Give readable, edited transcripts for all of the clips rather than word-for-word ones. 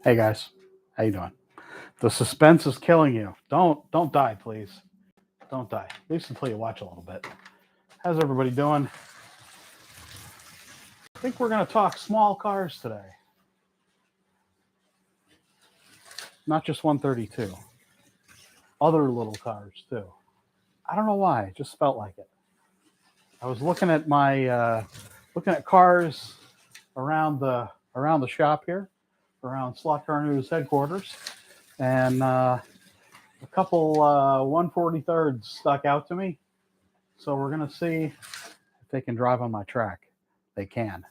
Hey guys, how you doing? The suspense is killing you. Don't die, please. Don't die. At least until you watch a little bit. How's everybody doing? I think we're gonna talk small cars today, not just 132. Other little cars too. I don't know why. It just felt like it. I was looking at looking at cars around the shop here, around Slot Car News headquarters, and a couple 143rds stuck out to me. So we're gonna see if they can drive on my track. They can.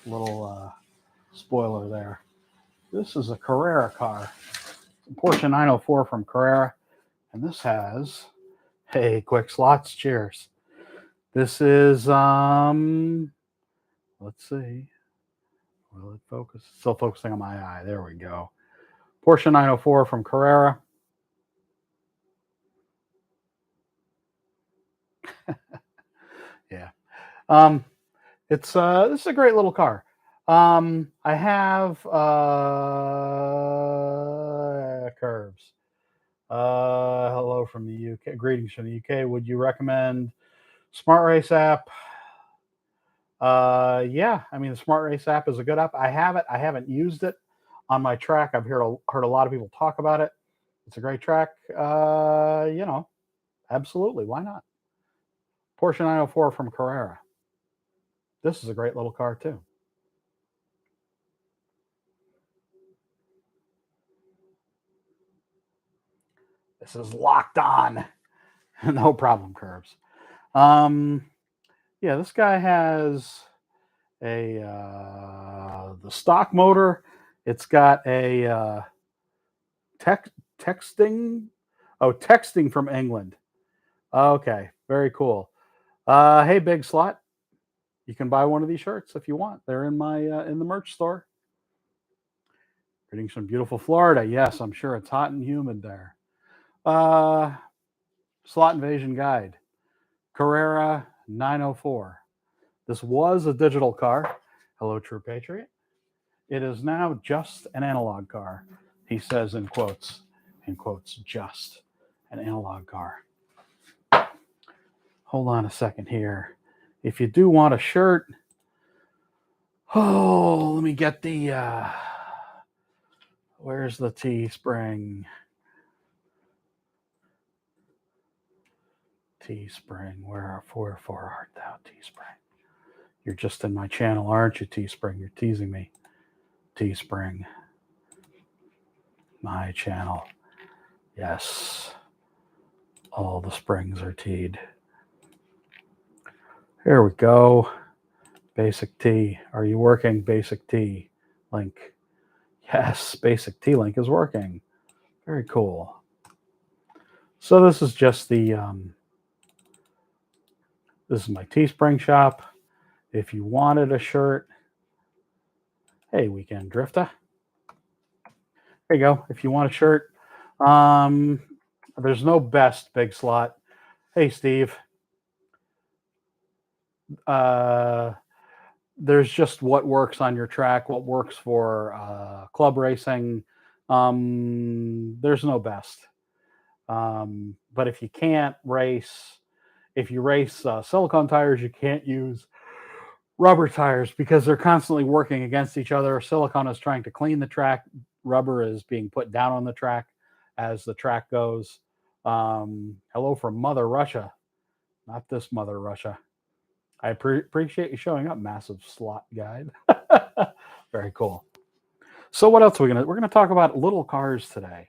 Little spoiler there. This is a Carrera car. It's a Porsche 904 from Carrera, and this has, hey, quick slots. Cheers. This is let's see. Will it focus? Still focusing on my eye. There we go. Porsche 904 from Carrera. Yeah. It's this is a great little car. I have curves. Hello from the UK. Greetings from the UK. Would you recommend Smart Race app? Yeah, I mean the Smart Race app is a good app. I have it. I haven't used it on my track. I've heard a lot of people talk about it. It's a great track. Absolutely. Why not? Porsche 904 from Carrera. This is a great little car too. This is locked on. No problem, curves. Um, yeah, this guy has the stock motor. It's got a texting. Oh, texting from England. Okay, very cool. Hey, Big Slot, you can buy one of these shirts if you want. They're in my in the merch store. Greetings from beautiful Florida. Yes, I'm sure it's hot and humid there. Uh, Slot Invasion Guide, Carrera 904. This was a digital car. Hello, True Patriot. It is now just an analog car. He says in quotes, just an analog car. Hold on a second here. If you do want a shirt, oh, let me get the, where's the Teespring? Teespring, where art thou, Teespring? You're just in my channel, aren't you, Teespring? You're teasing me. Teespring. My channel. Yes. All the springs are teed. Here we go. Basic T. Are you working? Basic T link. Yes, Basic T link is working. Very cool. So this is just the this is my Teespring shop. If you wanted a shirt, hey, Weekend Drifter. There you go. If you want a shirt, there's no best, Big Slot. Hey, Steve. There's just what works on your track, what works for club racing. There's no best. But if you can't race, if you race silicone tires, you can't use rubber tires because they're constantly working against each other. Silicone is trying to clean the track. Rubber is being put down on the track as the track goes. Hello from Mother Russia. Not this Mother Russia. I appreciate you showing up, Massive Slot Guide. Very cool. So what else are we're gonna talk about little cars today.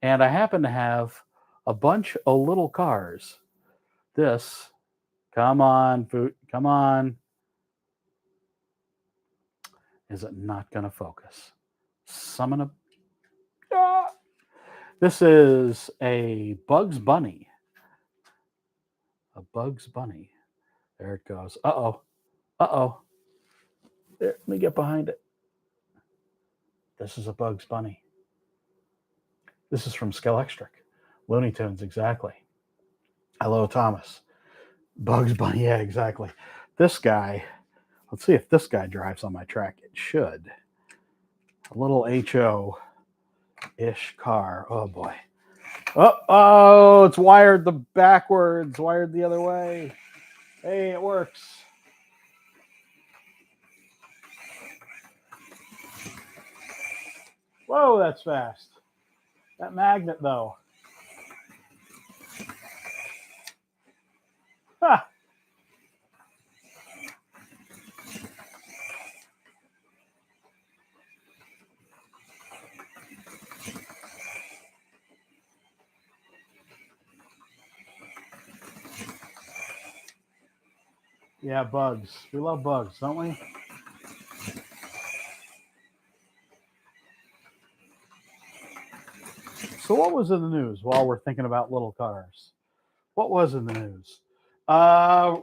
And I happen to have a bunch of little cars. This, come on, come on. Is it not going to focus? Summon a. This is a Bugs Bunny. A Bugs Bunny. There it goes. Uh-oh. Uh-oh. There, let me get behind it. This is a Bugs Bunny. This is from Skeletric. Looney Tunes, exactly. Hello, Thomas. Bugs Bunny, yeah, exactly. This guy, let's see if this guy drives on my track. It should. A little HO-ish car. Oh boy. Oh, it's wired the backwards, wired the other way. Hey, it works. Whoa, that's fast. That magnet, though. Ha! Yeah, bugs. We love bugs, don't we? So what was in the news while we're thinking about little cars? What was in the news? Uh,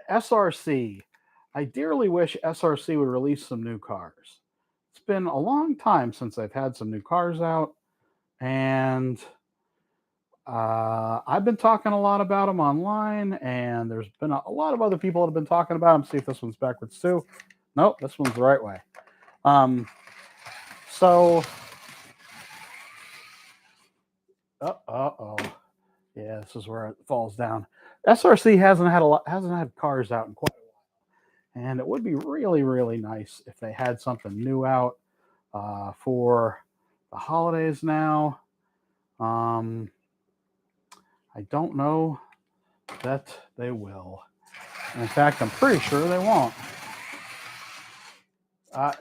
SRC. I dearly wish SRC would release some new cars. It's been a long time since I've had some new cars out, and I've been talking a lot about them online, and there's been a lot of other people that have been talking about them. See if this one's backwards too. Nope, this one's the right way. So, oh, yeah, this is where it falls down. SRC hasn't had cars out in quite a while, and it would be really, really nice if they had something new out for the holidays now. I don't know that they will. In fact, I'm pretty sure they won't.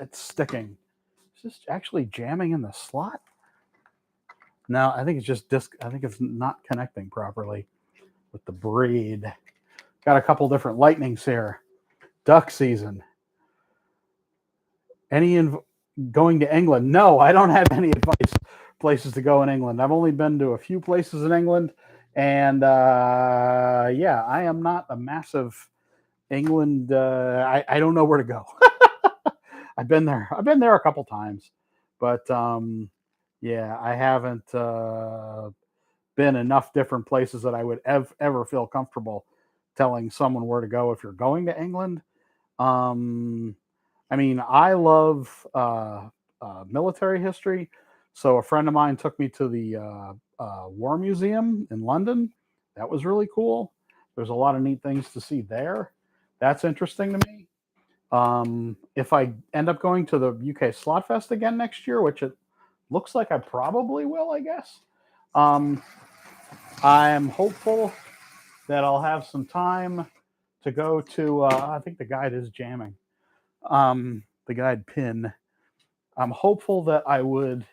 It's sticking. Is this actually jamming in the slot? No, I think it's just I think it's not connecting properly with the braid. Got a couple different lightnings here. Duck season. Going to England? No, I don't have any advice places to go in England. I've only been to a few places in England, and yeah, I am not a massive England. I don't know where to go. I've been there. I've been there a couple times, but yeah, I haven't been enough different places that I would ever feel comfortable telling someone where to go if you're going to England. I mean, I love military history, so a friend of mine took me to the War Museum in London. That was really cool. There's a lot of neat things to see there. That's interesting to me. If I end up going to the UK Slotfest again next year, which it looks like I probably will, I guess, I'm hopeful that I'll have some time to go to. I think the guide is jamming. The guide pin. I'm hopeful that I would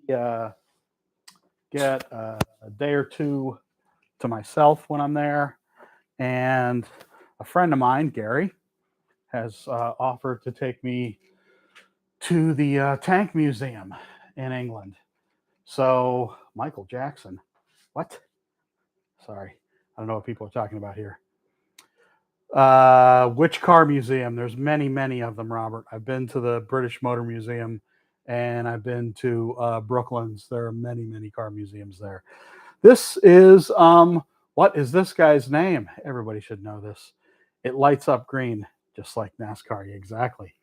get a day or two to myself when I'm there. And a friend of mine, Gary, has offered to take me to the Tank Museum in England. So, Michael Jackson. What? Sorry. I don't know what people are talking about here. Which car museum? There's many, many of them, Robert. I've been to the British Motor Museum and I've been to Brooklands. There are many, many car museums there. This is, what is this guy's name? Everybody should know this. It lights up green, just like NASCAR. Exactly.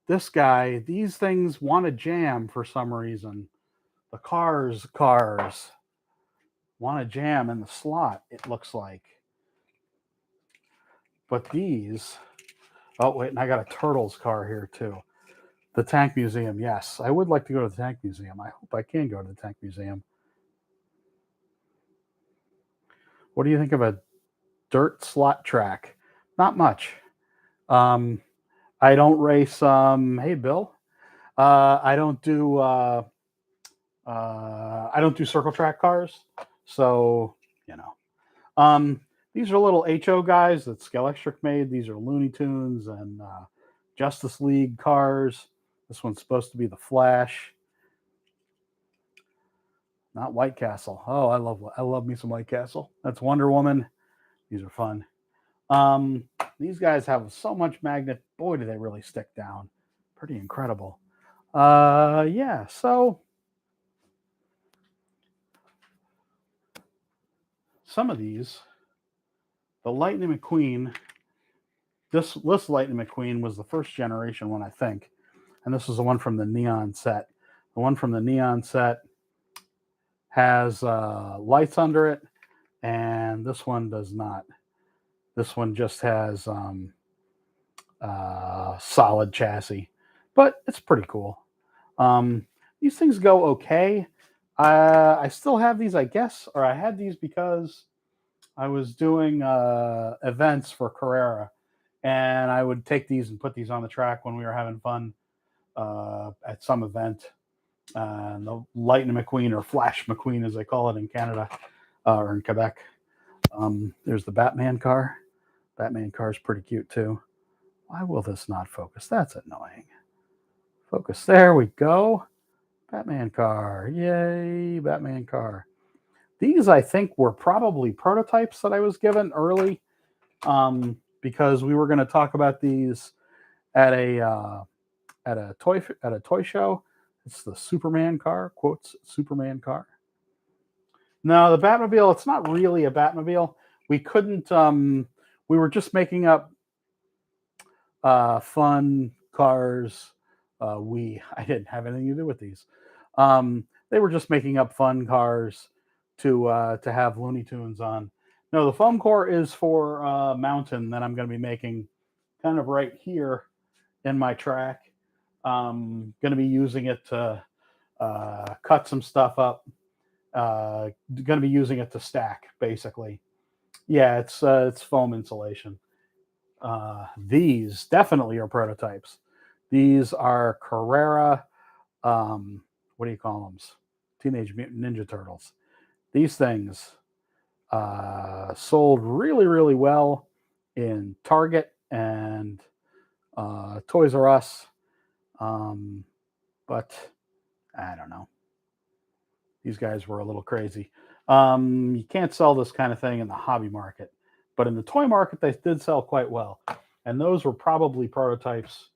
This guy, these things want to jam for some reason. The cars want to jam in the slot, it looks like. But these, oh, wait, and I got a Turtles car here too. The Tank Museum, yes. I would like to go to the Tank Museum. I hope I can go to the Tank Museum. What do you think of a dirt slot track? Not much. I don't race. Hey, Bill. I don't do. I don't do circle track cars. So you know. These are little HO guys that Skelectric made. These are Looney Tunes and Justice League cars. This one's supposed to be the Flash. Not White Castle. Oh, I love me some White Castle. That's Wonder Woman. These are fun. These guys have so much magnet. Boy, do they really stick down. Pretty incredible. Yeah, so some of these, the Lightning McQueen This Lightning McQueen was the first generation one, I think, and this is the one from the Neon set. The one from the Neon set has lights under it, and this one does not. This one just has solid chassis, but it's pretty cool. These things go okay. I still have these, I guess, or I had these because I was doing events for Carrera, and I would take these and put these on the track when we were having fun at some event. And the Lightning McQueen, or Flash McQueen as they call it in Canada or in Quebec. There's the Batman car. Batman car is pretty cute too. Why will this not focus? That's annoying. Focus. There we go. Batman car. Yay, Batman car. These, I think, were probably prototypes that I was given early because we were going to talk about these at a toy show. It's the Superman car, quotes Superman car. No, the Batmobile, it's not really a Batmobile. We couldn't, we were just making up fun cars. I didn't have anything to do with these. They were just making up fun cars to have Looney Tunes on. No, the foam core is for Mountain that I'm going to be making kind of right here in my track. Going to be using it to cut some stuff up. Going to be using it to stack, basically. Yeah, it's foam insulation. These definitely are prototypes. These are Carrera, what do you call them? Teenage Mutant Ninja Turtles. These things sold really, really well in Target and Toys R Us. But I don't know. These guys were a little crazy. You can't sell this kind of thing in the hobby market, but in the toy market, they did sell quite well. And those were probably prototypes.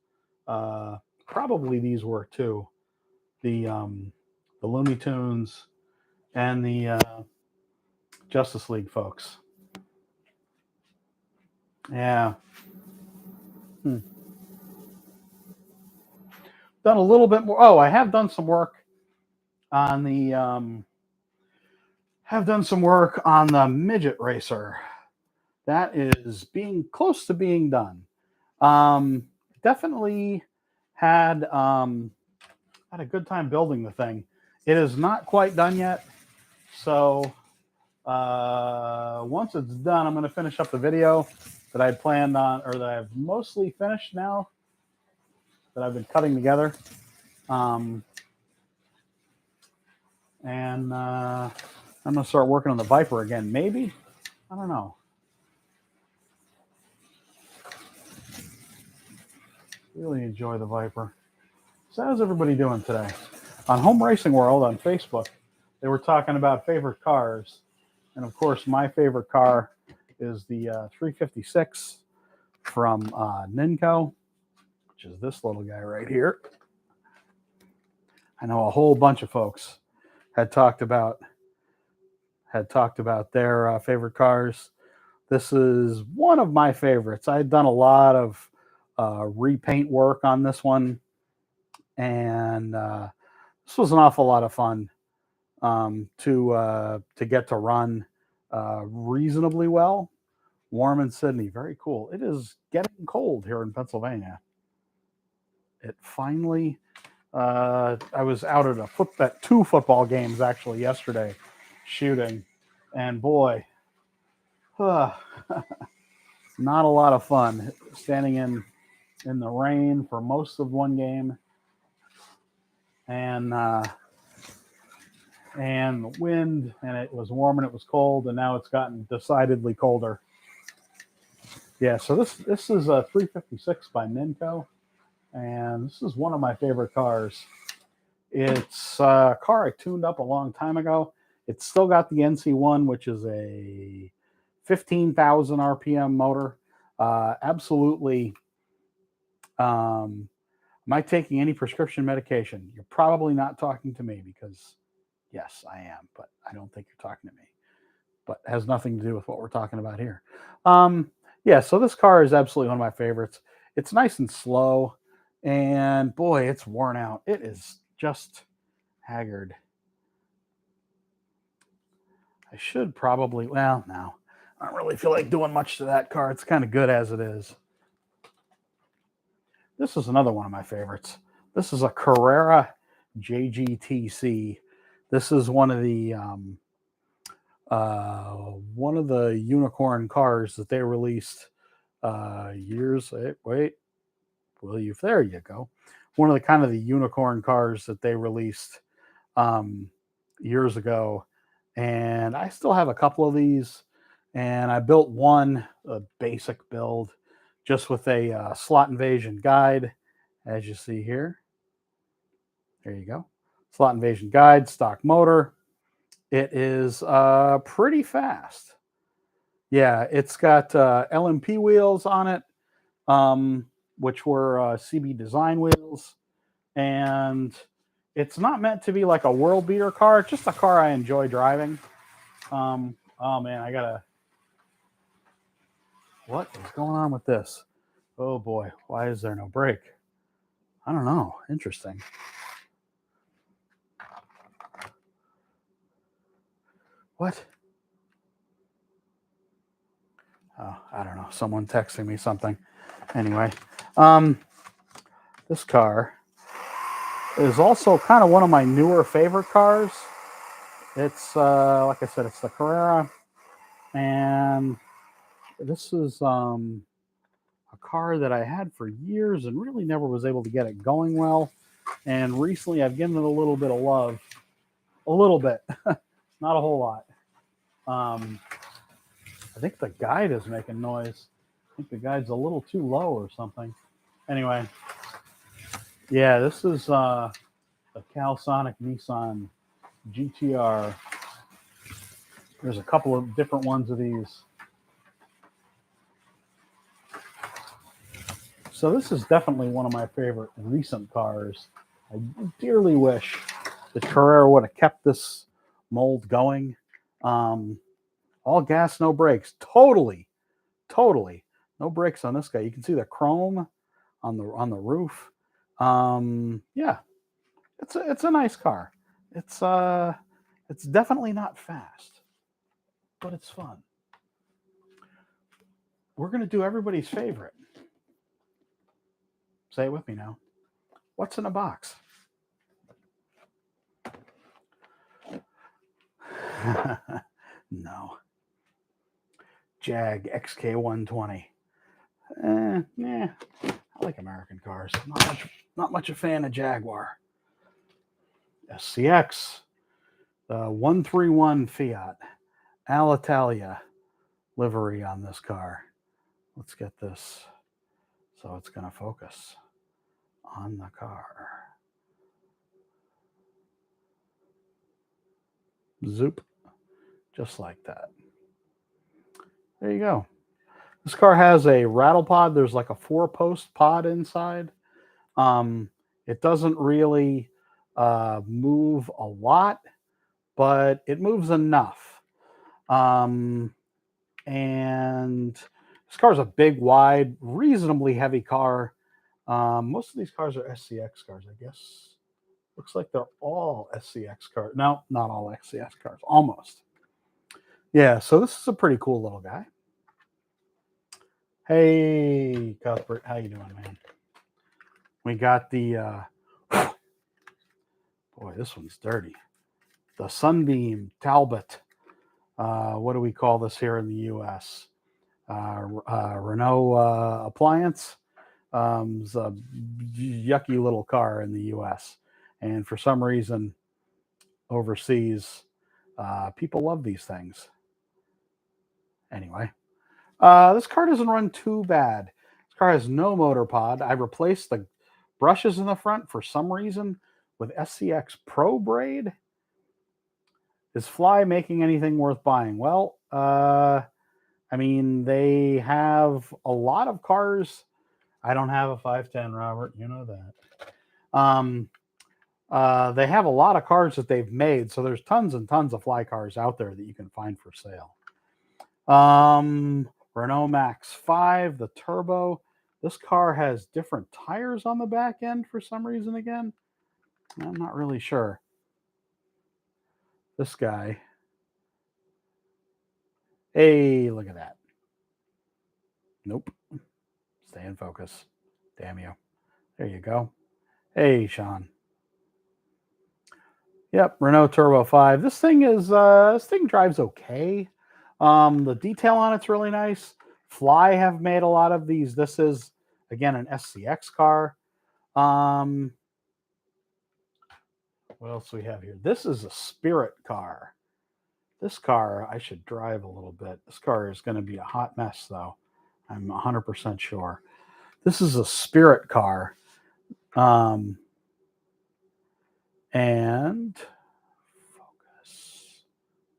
Probably these were too. The Looney Tunes and the Justice League folks. Yeah. Done a little bit more. Oh, I have done some work on the midget racer. That is being close to being done. Definitely had a good time building the thing. It is not quite done yet, so once it's done, I'm going to finish up the video that I planned on, or that I've mostly finished now, that I've been cutting together. And I'm going to start working on the Viper again, maybe? I don't know. Really enjoy the Viper. So how's everybody doing today? On Home Racing World on Facebook, they were talking about favorite cars. And of course, my favorite car is the 356 from Ninco, which is this little guy right here. I know a whole bunch of folks had talked about their favorite cars. This is one of my favorites. I had done a lot of repaint work on this one, and this was an awful lot of fun to get to run reasonably well. Warm in Sydney, very cool. It is getting cold here in Pennsylvania. It finally. I was out at 2 football games actually yesterday, shooting, and boy, not a lot of fun standing in the rain for most of one game, and the wind, and it was warm and it was cold, and now it's gotten decidedly colder. Yeah, so this is a 356 by Ninco, and this is one of my favorite cars. It's a car I tuned up a long time ago. It's still got the NC1, which is a 15,000 RPM motor. Absolutely. Am I taking any prescription medication? You're probably not talking to me because, yes, I am, but I don't think you're talking to me. But it has nothing to do with what we're talking about here. Yeah, so this car is absolutely one of my favorites. It's nice and slow, and boy, it's worn out. It is just haggard. I should probably, well, no. I don't really feel like doing much to that car. It's kind of good as it is. This is another one of my favorites. This is a Carrera JGTC. This is one of the unicorn cars that they released years. Wait, will you? There you go. One of the kind of the unicorn cars that they released um, years ago, and I still have a couple of these. And I built one, a basic build, just with a slot invasion guide, as you see here. There you go. Slot invasion guide, stock motor. It is pretty fast. Yeah, it's got LMP wheels on it, which were CB design wheels. And it's not meant to be like a world beater car. It's just a car I enjoy driving. Oh man, what is going on with this? Oh boy, why is there no brake? I don't know. Interesting. What? Oh, I don't know. Someone texting me something. Anyway, um, this car is also kind of one of my newer favorite cars. It's like I said, it's the Carrera, and this is a car that I had for years and really never was able to get it going well. And recently, I've given it a little bit of love, a little bit, not a whole lot. Um, I think the guide is making noise. I think the guide's a little too low or something. Anyway, yeah, this is a Calsonic Nissan GTR. There's a couple of different ones of these. So this is definitely one of my favorite recent cars. I dearly wish that Carrera would have kept this mold going. All gas, no brakes. Totally, totally no brakes on this guy. You can see the chrome on the roof. Yeah, it's a nice car. It's definitely not fast, but it's fun. We're gonna do everybody's favorite. Say it with me now. What's in a box? No. Jag XK120. Yeah, I like American cars. Not much a fan of Jaguar. SCX, 131 Fiat, Alitalia livery on this car. Let's get this so it's going to focus on the car. Zoop, just like that. There you go. This car has a rattle pod. There's like a 4-post pod inside. It doesn't really move a lot, but it moves enough. And this car is a big, wide, reasonably heavy car. Most of these cars are SCX cars, I guess. Looks like they're all SCX cars. No, not all SCX cars. Almost. Yeah, so this is a pretty cool little guy. Hey, Cuthbert, how you doing, man? We got the boy, this one's dirty. The Sunbeam Talbot. What do we call this here in the U.S.? Renault appliance. It's a yucky little car in the U.S. And for some reason, overseas, people love these things. Anyway, this car doesn't run too bad. This car has no motor pod. I replaced the brushes in the front for some reason with SCX Pro braid. Is Fly making anything worth buying? Well, I mean, they have a lot of cars. I don't have a 510, Robert. You know that. They have a lot of cars that they've made, so there's tons and tons of Fly cars out there that you can find for sale. Renault Max 5, the turbo. This car has different tires on the back end for some reason again. I'm not really sure. This guy. Hey, look at that. Nope. Stay in focus. Damn you. There you go. Hey, Sean. Yep, Renault Turbo 5. This thing drives okay. The detail on it's really nice. Fly have made a lot of these. This is again an SCX car. Um, what else do we have here? This is a Spirit car. This car I should drive a little bit. This car is going to be a hot mess though. I'm 100% sure. This is a Spirit car. Um, and focus.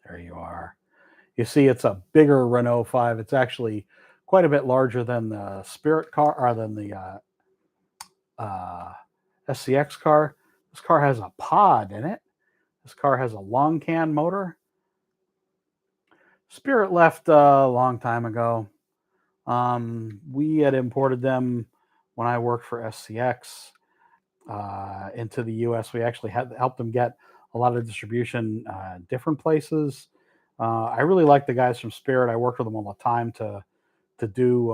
There you are. You see, it's a bigger Renault 5. It's actually quite a bit larger than the Spirit car or than the SCX car. This car has a pod in it. This car has a long can motor. Spirit left a long time ago. We had imported them when I worked for SCX into the U.S. We actually had helped them get a lot of distribution different places. I really like the guys from Spirit. I worked with them all the time to do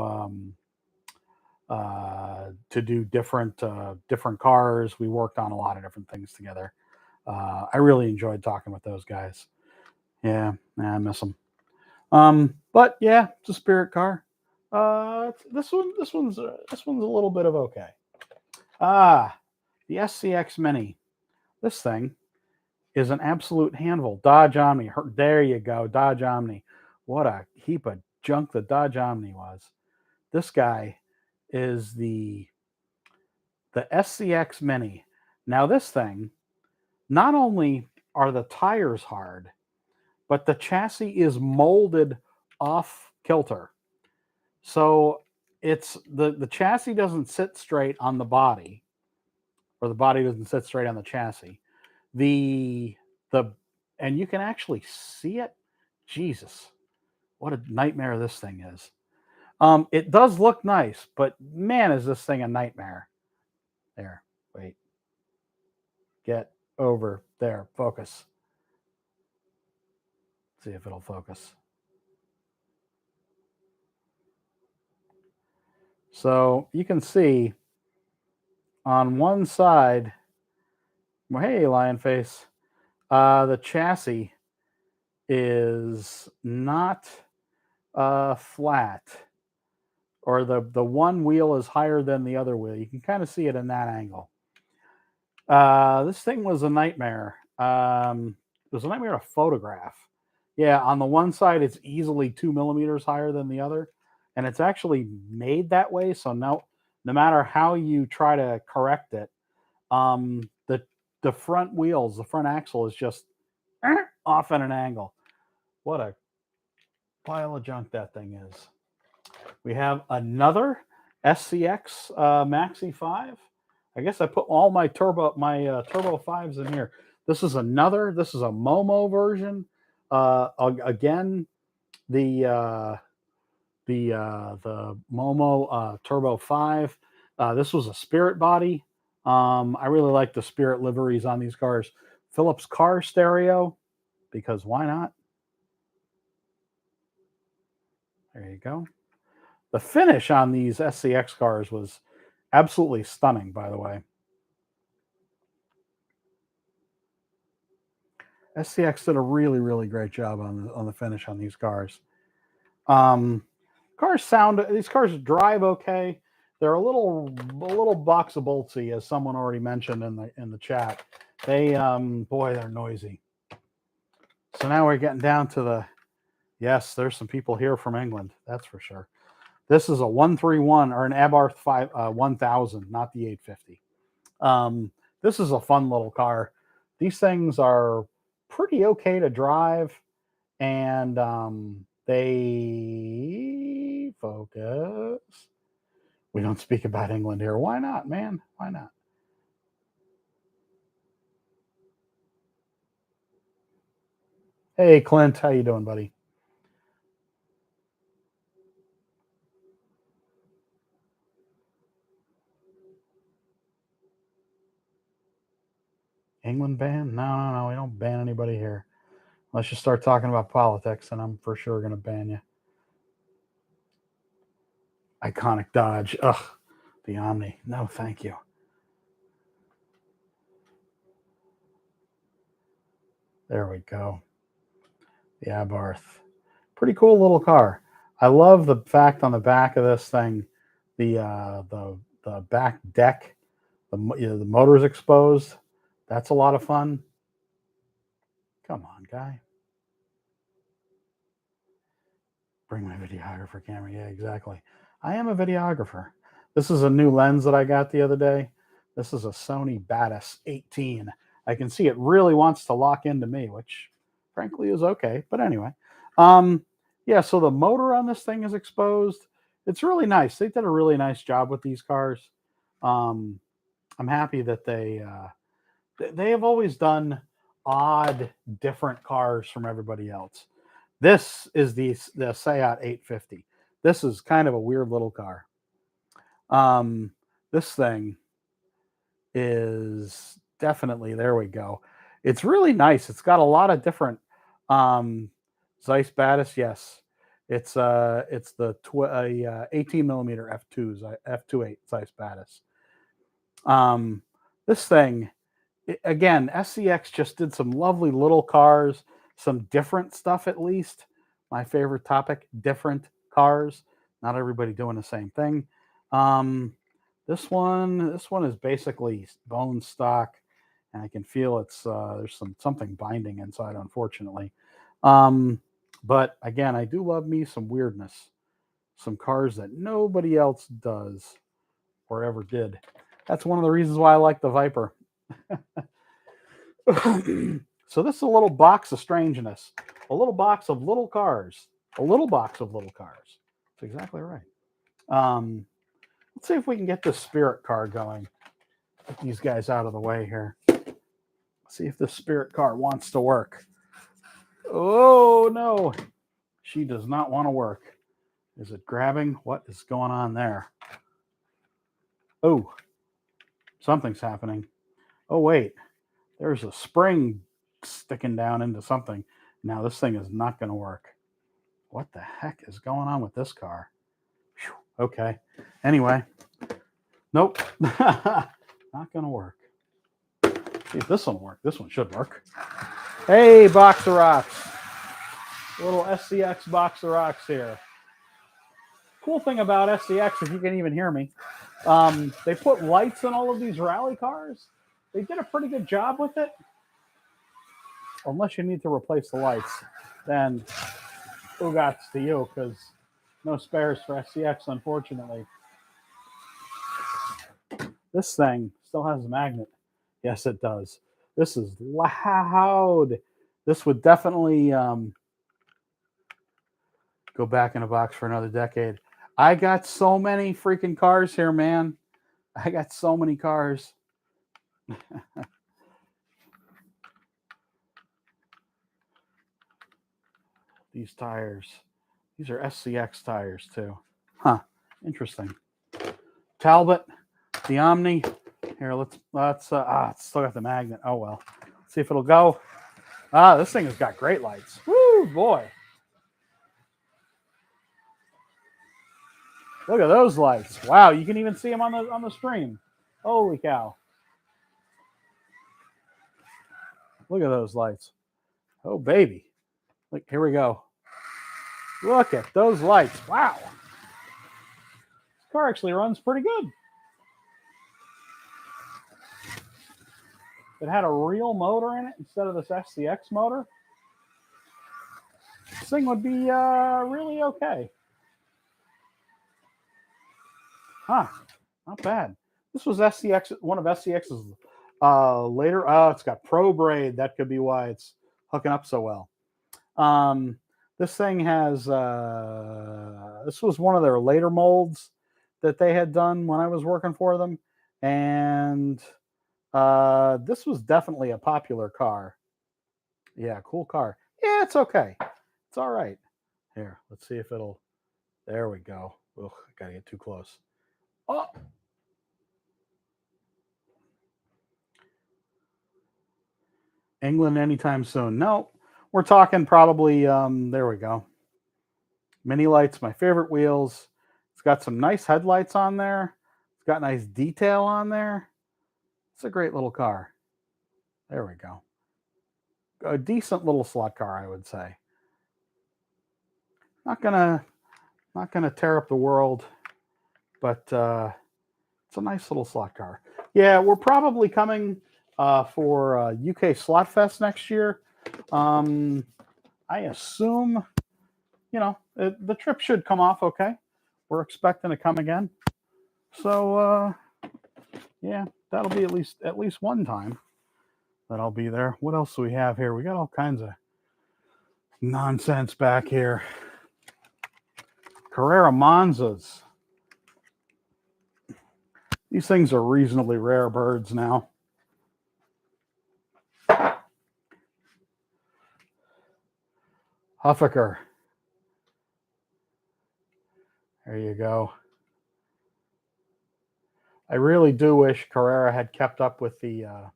different cars. We worked on a lot of different things together. I really enjoyed talking with those guys. Yeah, I miss them. But yeah, it's a Spirit car. This one's a little bit of okay. The SCX Mini. This thing is an absolute handful. Dodge Omni. There you go, Dodge Omni. What a heap of junk the Dodge Omni was. This guy is the SCX Mini. Now this thing, not only are the tires hard, but the chassis is molded off kilter. So it's the chassis doesn't sit straight on the body, or the body doesn't sit straight on the chassis. The and you can actually see it. Jesus, what a nightmare this thing is. It does look nice, but man, is this thing a nightmare. There, wait, get over there, focus. See if it'll focus. So you can see on one side, well, hey, lion face, the chassis is not flat, or the one wheel is higher than the other wheel. You can kind of see it in that angle. This thing was a nightmare. It was a nightmare to photograph. Yeah, on the one side, it's easily 2 millimeters higher than the other, and it's actually made that way. So no matter how you try to correct it, the front wheels, the front axle is just off at an angle. What a pile of junk that thing is. We have another SCX Maxi 5. I guess I put all my turbo 5s in here. This is a Momo version. Again, the Momo Turbo 5. This was a Spirit body. I really like the Spirit liveries on these cars. Philips car stereo, because why not? There you go. The finish on these SCX cars was absolutely stunning, by the way. SCX did a really, really great job on the finish on these cars. These cars drive okay. They're a little box of boltsy, as someone already mentioned in the chat. They're noisy. So now we're getting down to yes, there's some people here from England, that's for sure. This is a 131 or an Abarth 1000, not the 850. This is a fun little car. These things are pretty okay to drive, and they focus. We don't speak about England here. Why not, man? Why not? Hey, Clint, how you doing, buddy? England ban? No, we don't ban anybody here. Unless you start talking about politics, and I'm for sure going to ban you. Iconic Dodge. Ugh, the Omni. No, thank you. There we go. The Abarth. Pretty cool little car. I love the fact on the back of this thing, the back deck, the motor's exposed. That's a lot of fun. Come on, guy. Bring my videographer camera. Yeah, exactly. I am a videographer. This is a new lens that I got the other day. This is a Sony Batis 18. I can see it really wants to lock into me, which frankly is okay. But anyway, um, yeah. So the motor on this thing is exposed. It's really nice. They did a really nice job with these cars. Um, I'm happy that they have always done odd, different cars from everybody else. This is the Seat 850. This is kind of a weird little car. Um, this thing is definitely there. We go. It's really nice. It's got a lot of different um, Zeiss Batis. Yes, it's the 18 millimeter f2s f28 Zeiss Batis. Um, this thing again, SCX just did some lovely little cars, some different stuff at least. My favorite topic, different cars. Not everybody doing the same thing. Um, this one is basically bone stock, and I can feel it's there's something binding inside, unfortunately. Um, but again, I do love me some weirdness, some cars that nobody else does or ever did. That's one of the reasons why I like the Viper. So this is a little box of strangeness, a little box of little cars, a little box of little cars. That's exactly right. Um, let's see if we can get this spirit car going. Get these guys out of the way here. See if this spirit car wants to work. Oh no, she does not want to work. Is it grabbing? What is going on there? Oh, something's happening. Oh wait, there's a spring sticking down into something. Now this thing is not going to work. What the heck is going on with this car? Whew, okay. Anyway, nope. Not going to work. See if this one will work. This one should work. Hey, box of rocks. A little SCX box of rocks here. Cool thing about SCX, if you can even hear me, they put lights in all of these rally cars. They did a pretty good job with it. Unless you need to replace the lights, then ugats to you, because no spares for SCX, unfortunately. This thing still has a magnet. Yes, it does. This is loud. This would definitely go back in a box for another decade. I got so many freaking cars here, man. I got so many cars. These tires. These are SCX tires too. Huh. Interesting. Talbot, the Omni. Here, it's still got the magnet. Oh well. Let's see if it'll go. This thing has got great lights. Woo, boy. Look at those lights. Wow, you can even see them on the stream. Holy cow. Look at those lights. Oh baby. Look, here we go. Look at those lights. Wow. This car actually runs pretty good. If it had a real motor in it instead of this SCX motor, this thing would be really okay. Huh. Not bad. This was SCX, one of SCX's later. It's got Pro Braid. That could be why it's hooking up so well. This thing has. This was one of their later molds that they had done when I was working for them, and this was definitely a popular car. Yeah, cool car. Yeah, it's okay. It's all right. Here, let's see if it'll. There we go. Ugh, I gotta get too close. Oh, England anytime soon. No, we're talking probably, there we go. Mini lights, my favorite wheels. It's got some nice headlights on there. It's got nice detail on there. It's a great little car. There we go. A decent little slot car, I would say. Not gonna not gonna tear up the world, but it's a nice little slot car. Yeah, we're probably coming for UK Slot Fest next year. I assume, the trip should come off okay. We're expecting to come again. So yeah, that'll be at least one time that I'll be there. What else do we have here? We got all kinds of nonsense back here. Carrera Monzas. These things are reasonably rare birds now. Huffaker. There you go. I really do wish Carrera had kept up with the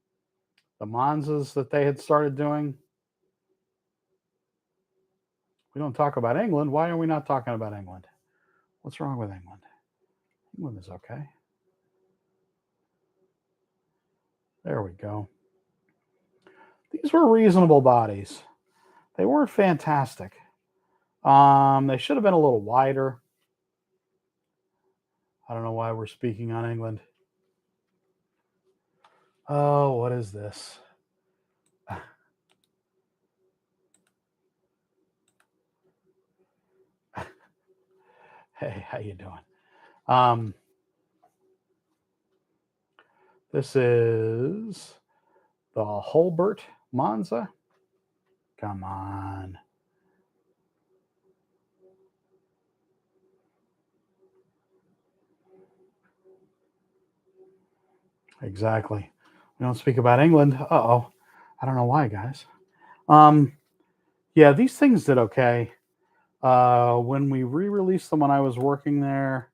Monzas that they had started doing. We don't talk about England. Why are we not talking about England? What's wrong with England? England is okay. There we go. These were reasonable bodies. They weren't fantastic. They should have been a little wider. I don't know why we're speaking on England. Oh, what is this? Hey, how you doing? This is the Holbert Monza. Come on. Exactly. We don't speak about England. Uh-oh. I don't know why, guys. Yeah, these things did okay. When we re-released them when I was working there,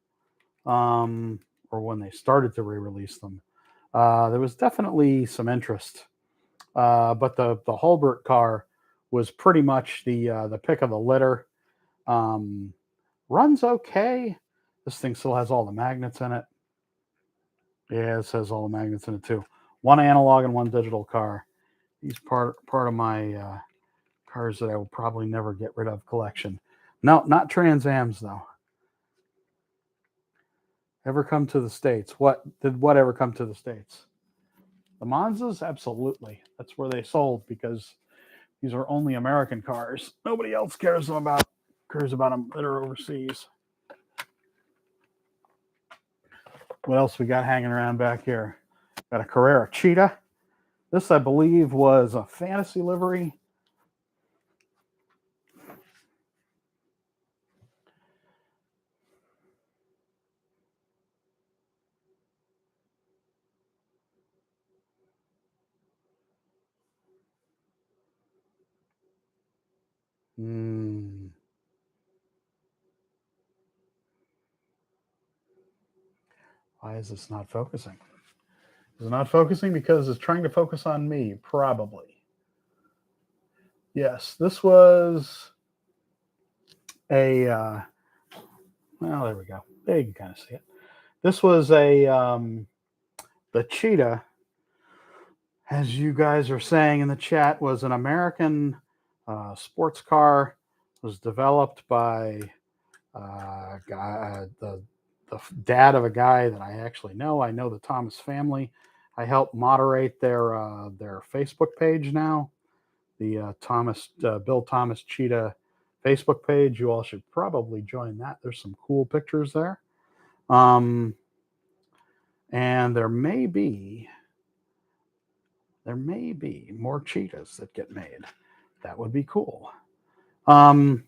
or when they started to re-release them, there was definitely some interest. But the Holbert car was pretty much the pick of the litter. Runs okay. This thing still has all the magnets in it. Yeah, it says all the magnets in it too. One analog and one digital car. These part of my cars that I will probably never get rid of collection. No, not Trans Ams though. Ever come to the States? What ever come to the States? The Monzas, absolutely. That's where they sold because these are only American cars. Nobody else cares about them that are overseas. What else we got hanging around back here? Got a Carrera Cheetah. This, I believe, was a fantasy livery. Why is this not focusing? Is it not focusing because it's trying to focus on me? Probably. Yes, this was a. Well, there we go. There you can kind of see it. This was the Cheetah, as you guys are saying in the chat, was an American sports car. Was developed by the dad of a guy that I actually know. I know the Thomas family. I help moderate their Facebook page now. The Bill Thomas Cheetah Facebook page. You all should probably join that. There's some cool pictures there. And there may be more cheetahs that get made. That would be cool. The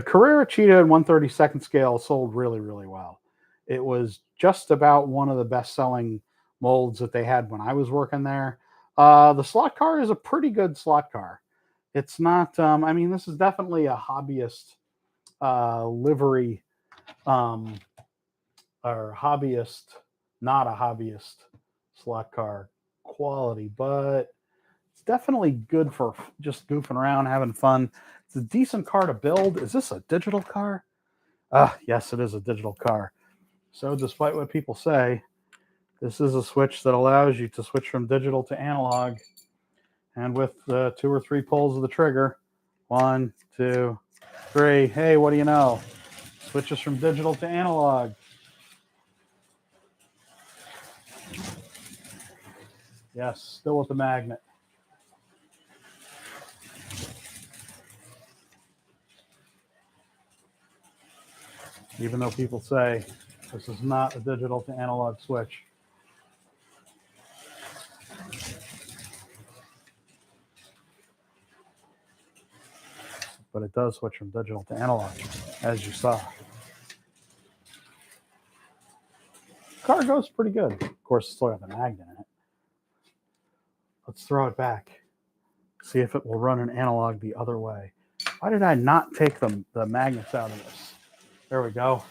Carrera Cheetah in 1/32 scale sold really, really well. It was just about one of the best-selling molds that they had when I was working there. The slot car is a pretty good slot car. It's not. This is definitely a hobbyist livery, or hobbyist, not a hobbyist slot car quality, but It's definitely good for just goofing around, having fun. It's a decent car to build. Is this a digital car? Yes, it is a digital car. So despite what people say, this is a switch that allows you to switch from digital to analog. And with the 2 or 3 pulls of the trigger, 1, 2, 3, hey, what do you know? Switches from digital to analog. Yes, still with the magnet. Even though people say this is not a digital to analog switch. But it does switch from digital to analog, as you saw. Car goes pretty good. Of course, it's still got the magnet in it. Let's throw it back. See if it will run an analog the other way. Why did I not take the magnets out of this? There we go.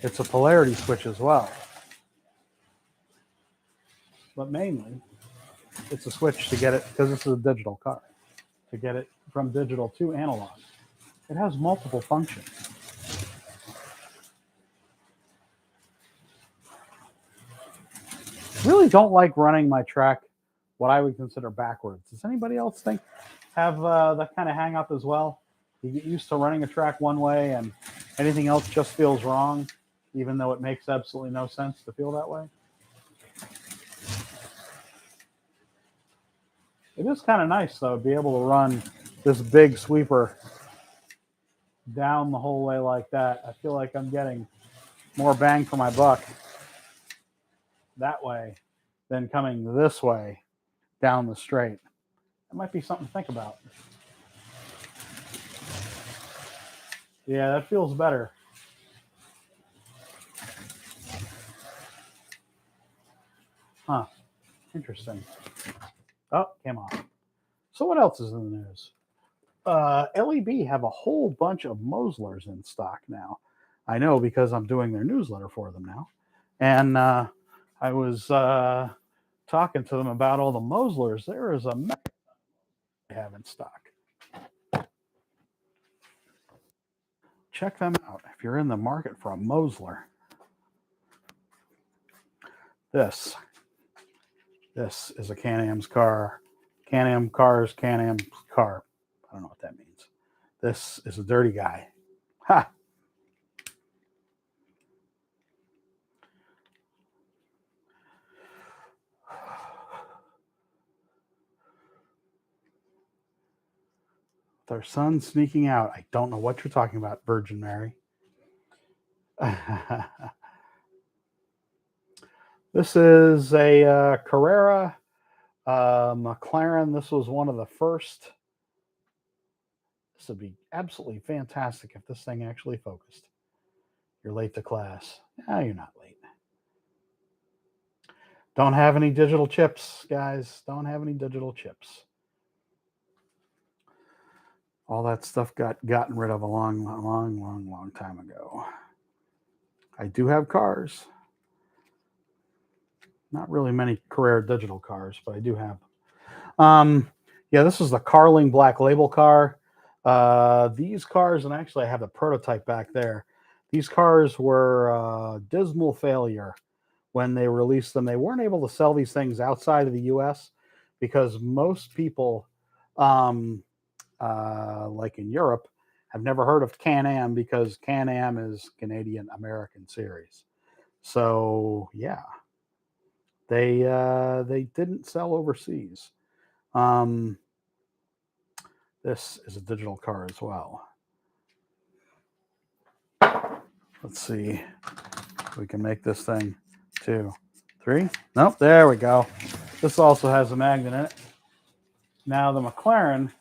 It's a polarity switch as well. But mainly, it's a switch to get it, because this is a digital car, to get it from digital to analog. It has multiple functions. Really don't like running my track what I would consider backwards. Does anybody else have that kind of hang up as well? You get used to running a track one way and anything else just feels wrong, even though it makes absolutely no sense to feel that way. It is kind of nice, though, to be able to run this big sweeper down the whole way like that. I feel like I'm getting more bang for my buck that way than coming this way down the straight. That might be something to think about. Yeah, that feels better. Huh. Interesting. Oh, came off. So what else is in the news? LEB have a whole bunch of Moslers in stock now. I know because I'm doing their newsletter for them now. And I was talking to them about all the Moslers. There is a they have in stock. Check them out if you're in the market for a Mosler. This is a Can-Am's car. Can-Am cars, Can-Am's car. I don't know what that means. This is a dirty guy. Ha! Their son sneaking out. I don't know what you're talking about, Virgin Mary. This is a Carrera McLaren. This was one of the first. This would be absolutely fantastic if this thing actually focused. You're late to class. No, you're not late. Don't have any digital chips, guys. Don't have any digital chips. All that stuff got gotten rid of a long time ago. I do have cars. Not really many Carrera digital cars, but I do have them. Yeah, this is the Carling Black Label car. These cars, and actually I have the prototype back there. These cars were a dismal failure when they released them. They weren't able to sell these things outside of the U.S. because most people, like in Europe, have never heard of Can-Am because Can-Am is Canadian American series. So yeah, they didn't sell overseas. This is a digital car as well. Let's see if we can make this thing 2, 3. Nope, there we go. This also has a magnet in it. Now the McLaren,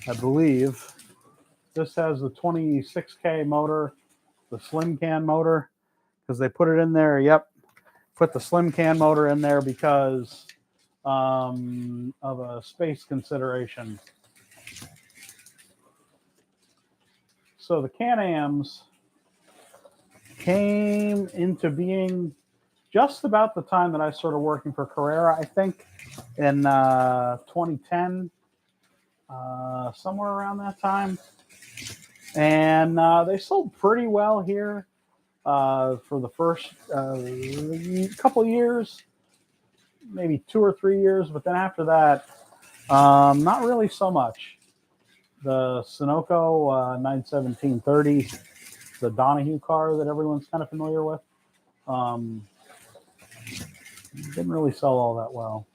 I believe, this has the 26K motor, the slim can motor, because they put it in there. Yep, put the slim can motor in there because of a space consideration. So the Can-Ams came into being just about the time that I started working for Carrera, I think, in 2010, somewhere around that time. And they sold pretty well here for the first couple of years, maybe 2 or 3 years. But then after that, not really so much. The Sunoco 91730, the Donahue car that everyone's kind of familiar with, didn't really sell all that well.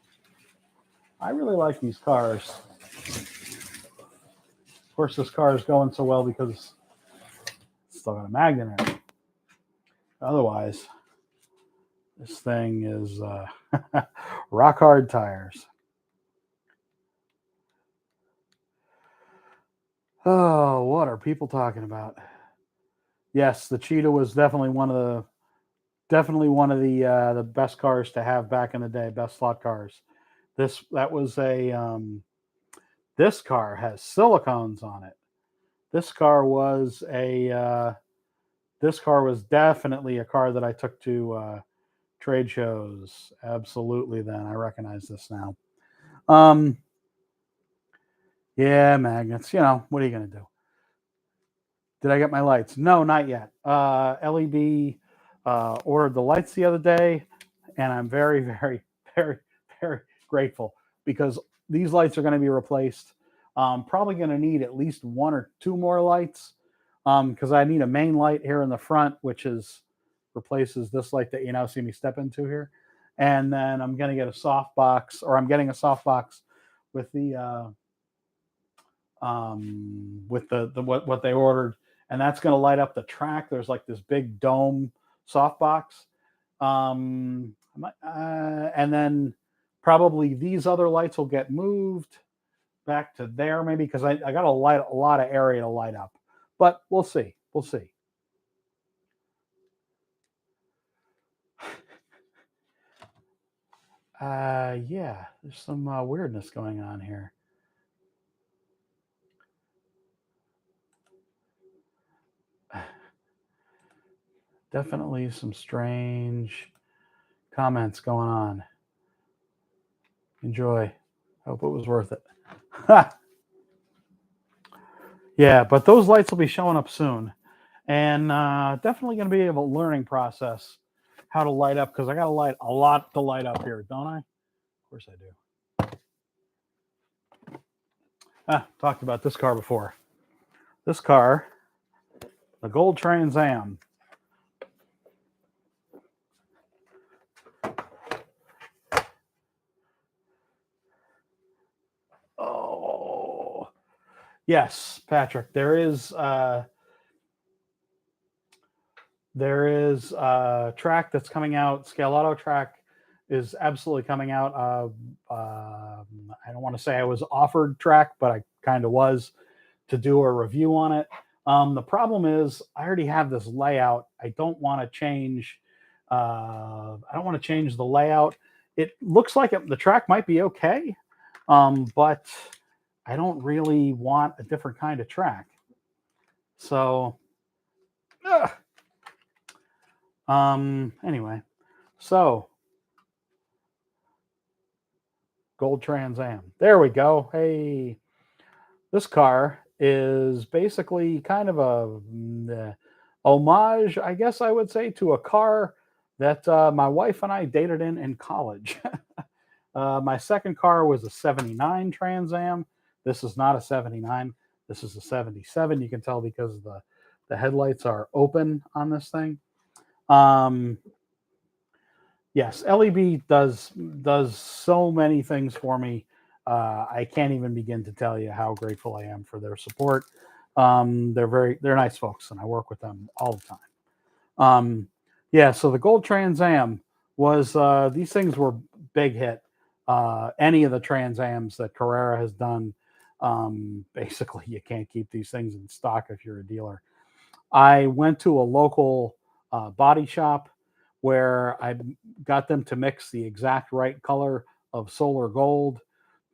I really like these cars. Of course, this car is going so well because it's still got a magnet in it. Otherwise, this thing is rock hard tires. Oh, what are people talking about? Yes, the Cheetah was definitely one of the best cars to have back in the day, best slot cars. This car has silicones on it. This car was definitely a car that I took to trade shows. Absolutely. Then I recognize this now. Yeah, magnets. What are you going to do? Did I get my lights? No, not yet. LEB ordered the lights the other day, and I'm very, very, very, very grateful because these lights are going to be replaced. Probably going to need at least 1 or 2 more lights because I need a main light here in the front, which replaces this light that you now see me step into here. And then I'm going to get a soft box, or I'm getting a soft box with the what they ordered, and that's going to light up the track. There's like this big dome softbox, and then probably these other lights will get moved back to there, maybe because I got a lot of area to light up, but we'll see. We'll see. Yeah, there's some weirdness going on here. Definitely some strange comments going on. Enjoy. Hope it was worth it. Yeah, but those lights will be showing up soon. And definitely going to be a learning process how to light up because I got a lot to light up here, don't I? Of course I do. Talked about this car before. This car, the Gold Trans Am. Oh, yes, Patrick. There is a track that's coming out. Scale Auto track is absolutely coming out. I don't want to say I was offered track, but I kind of was to do a review on it. The problem is I already have this layout. I don't want to change. I don't want to change the layout. It looks like the track might be okay, but I don't really want a different kind of track. So, anyway, so Gold Trans Am. There we go. Hey, this car is basically kind of a homage, I guess I would say, to a car that my wife and I dated in college. My second car was a 79 Trans Am. This is not a 79. This is a 77. You can tell because the headlights are open on this thing. Yes, LEB does so many things for me. I can't even begin to tell you how grateful I am for their support. They're nice folks, and I work with them all the time. Yeah, so the Gold Trans Am was these things were big hit. Any of the Trans Ams that Carrera has done, basically you can't keep these things in stock if you're a dealer. I went to a local body shop where I got them to mix the exact right color of solar gold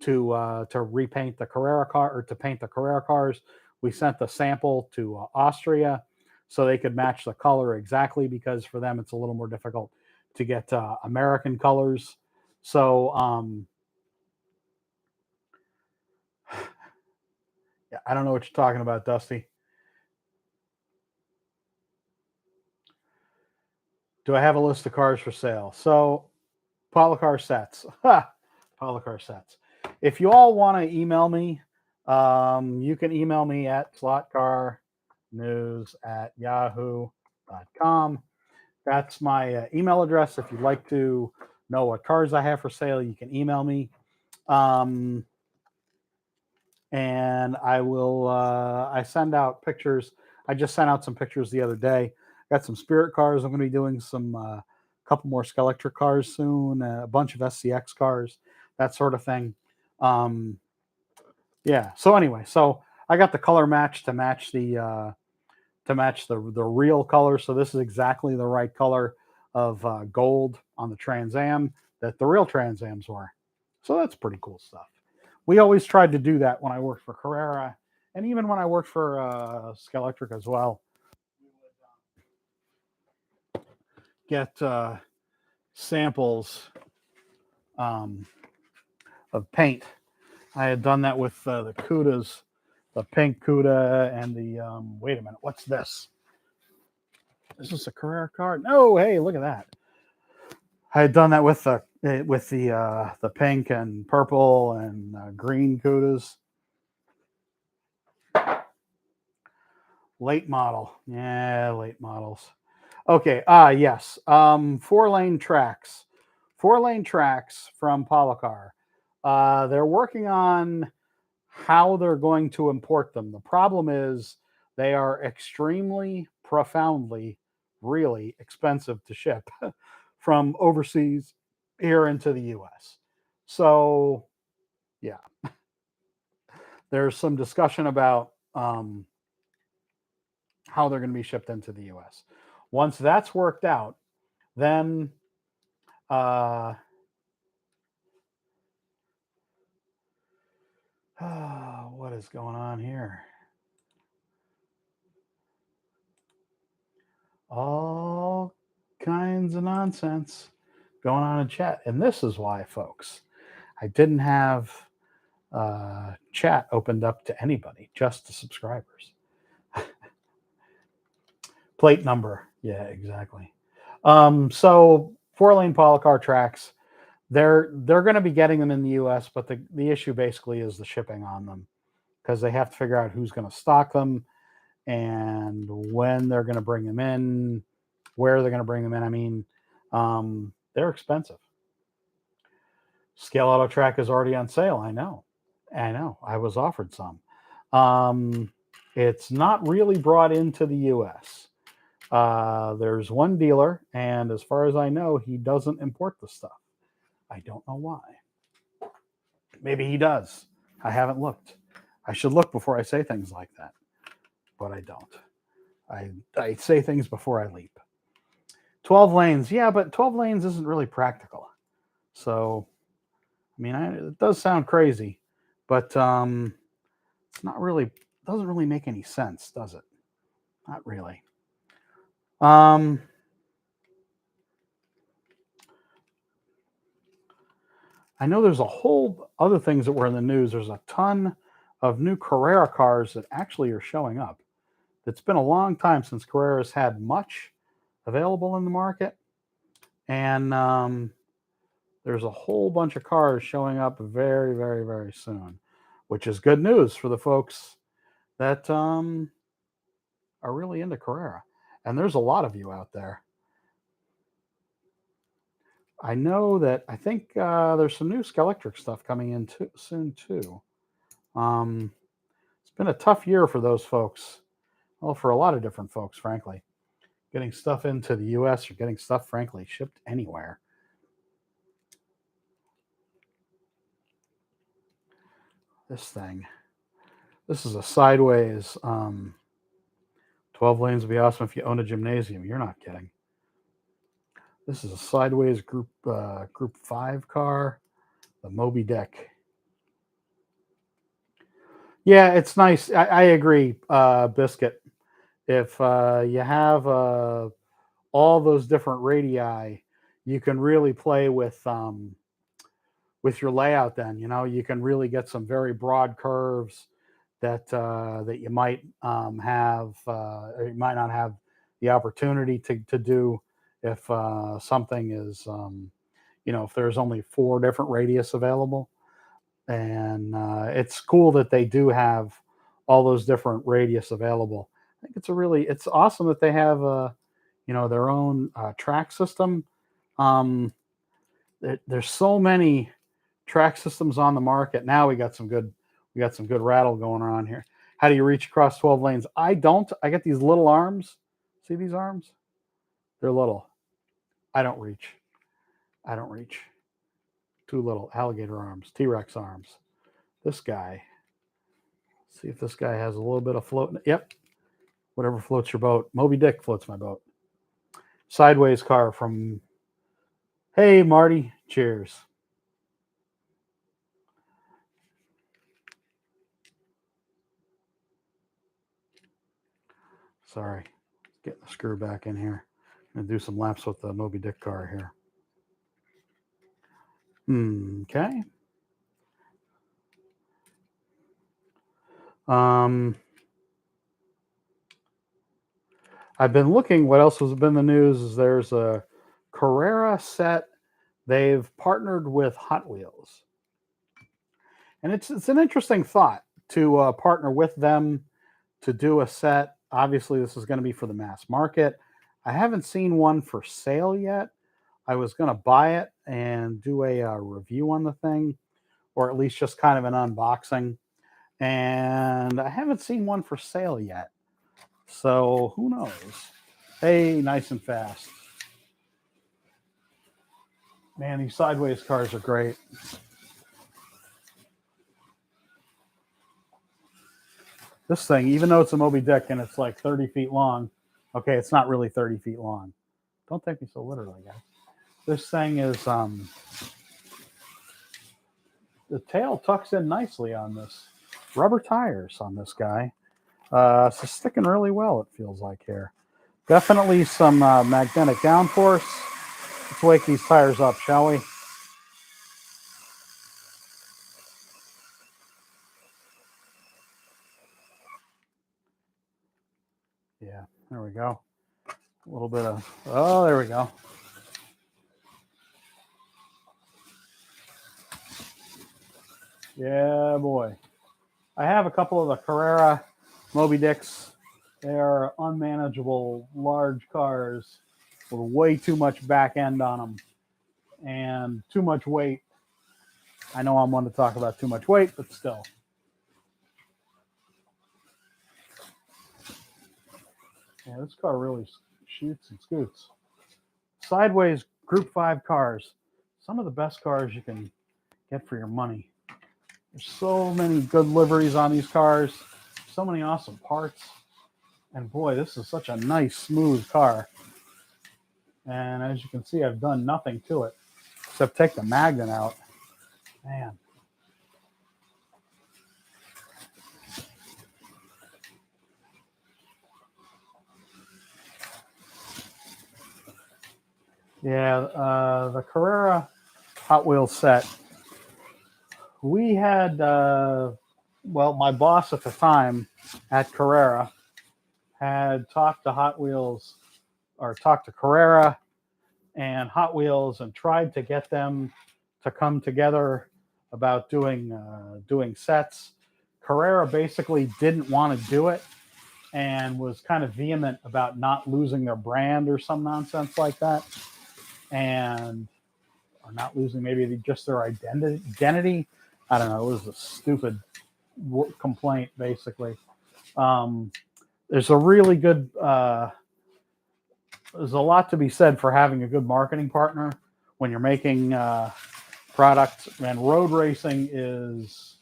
to repaint the Carrera car, or to paint the Carrera cars. We sent the sample to Austria so they could match the color exactly, because for them it's a little more difficult to get American colors. So yeah, I don't know what you're talking about, Dusty. Do I have a list of cars for sale? So Polycar sets. Ha! Polycar sets. If you all want to email me, you can email me at slotcarnews@yahoo.com. That's my email address. If you'd like to know what cars I have for sale, you can email me. Um, and I will, I send out pictures. I just sent out some pictures the other day. Got some Spirit cars. I'm going to be doing some, couple more Skelectric cars soon, a bunch of SCX cars, that sort of thing. Um, yeah. So anyway, so I got the color match to match the real color. So this is exactly the right color of gold on the Trans Am that the real Trans Ams were. So that's pretty cool stuff. We always tried to do that when I worked for Carrera, and even when I worked for Skelectric as well. Get samples of paint. I had done that with the Cudas, the pink Cuda, and the wait a minute, what's this? Is this a Carrera car? No, hey, look at that. I had done that with the pink and purple and green Cudas. Late model, yeah, late models. Okay, yes, 4-lane tracks, 4-lane tracks from Polycar. They're working on how they're going to import them. The problem is they are extremely, profoundly, really expensive to ship from overseas here into the US. So, yeah, there's some discussion about how they're going to be shipped into the US. Once that's worked out, then what is going on here? All kinds of nonsense going on in chat. And this is why, folks, I didn't have chat opened up to anybody, just to subscribers. Plate number. Yeah, exactly. So 4-lane Polycar tracks, they're going to be getting them in the US, but the issue basically is the shipping on them, because they have to figure out who's going to stock them and when they're going to bring them in, where they're going to bring them in. I mean, they're expensive. Scale Auto Track is already on sale. I know. I was offered some. It's not really brought into the US. There's one dealer, and as far as I know, he doesn't import the stuff. I don't know why. Maybe he does. I haven't looked. I should look before I say things like that, but I don't. I say things before I leap. 12 lanes, yeah, but 12 lanes isn't really practical. So, I mean, it does sound crazy, but it's not really, doesn't really make any sense, does it? Not really. I know there's a whole other things that were in the news. There's a ton of new Carrera cars that actually are showing up. It's been a long time since Carrera's had much available in the market, and there's a whole bunch of cars showing up very, very, very soon, which is good news for the folks that are really into Carrera. And there's a lot of you out there. I know that I think there's some new Skelectric stuff coming in soon too. It's been a tough year for those folks. Well, for a lot of different folks, frankly, getting stuff into the U.S. or getting stuff, frankly, shipped anywhere. This thing. This is a sideways. 12 lanes would be awesome if you own a gymnasium. You're not kidding. This is a sideways group 5 car, the Moby Dick. Yeah, it's nice. I agree, Biscuit. If you have all those different radii, you can really play with your layout. Then you can really get some very broad curves that you might have or you might not have the opportunity to do if something is if there's only 4 different radius available. And it's cool that they do have all those different radius available. I think it's awesome that they have their own track system. Um, there's so many track systems on the market now. We got some good rattle going on here. How do you reach across 12 lanes? I don't. I get these little arms. See these arms? They're little. I don't reach. I don't reach. Too little. Alligator arms. T-Rex arms. This guy. See if this guy has a little bit of float. Yep. Whatever floats your boat. Moby Dick floats my boat. Sideways car from. Hey, Marty. Cheers. Sorry. Getting the screw back in here. I'm going to do some laps with the Moby Dick car here. Okay. I've been looking. What else has been in the news? Is there's a Carrera set. They've partnered with Hot Wheels, and it's an interesting thought to partner with them to do a set. Obviously, this is going to be for the mass market. I haven't seen one for sale yet. I was going to buy it and do a review on the thing, or at least just kind of an unboxing. And I haven't seen one for sale yet. So who knows? Hey, nice and fast. Man, these sideways cars are great. This thing, even though it's a Moby Dick and it's like 30 feet long, okay, it's not really 30 feet long. Don't take me so literally, guys. This thing is, the tail tucks in nicely on this. Rubber tires on this guy. So sticking really well, it feels like here. Definitely some magnetic downforce. Let's wake these tires up, shall we? Yeah, there we go. A little bit of, oh, there we go. Yeah, boy. I have a couple of the Carrera Moby Dicks. They are unmanageable, large cars with way too much back end on them and too much weight. I know I'm one to talk about too much weight, but still. Yeah, this car really shoots and scoots. Sideways Group 5 cars. Some of the best cars you can get for your money. There's so many good liveries on these cars. So many awesome parts. And boy, this is such a nice, smooth car. And as you can see, I've done nothing to it except take the magnet out. Man. Yeah, the Carrera Hot Wheels set. We had, my boss at the time at Carrera had talked to Hot Wheels or talked to Carrera and Hot Wheels and tried to get them to come together about doing sets. Carrera basically didn't want to do it and was kind of vehement about not losing their brand or some nonsense like that, and or not losing maybe just their identity. I don't know. It was a stupid complaint, basically. There's a really good. There's a lot to be said for having a good marketing partner when you're making products. And road racing is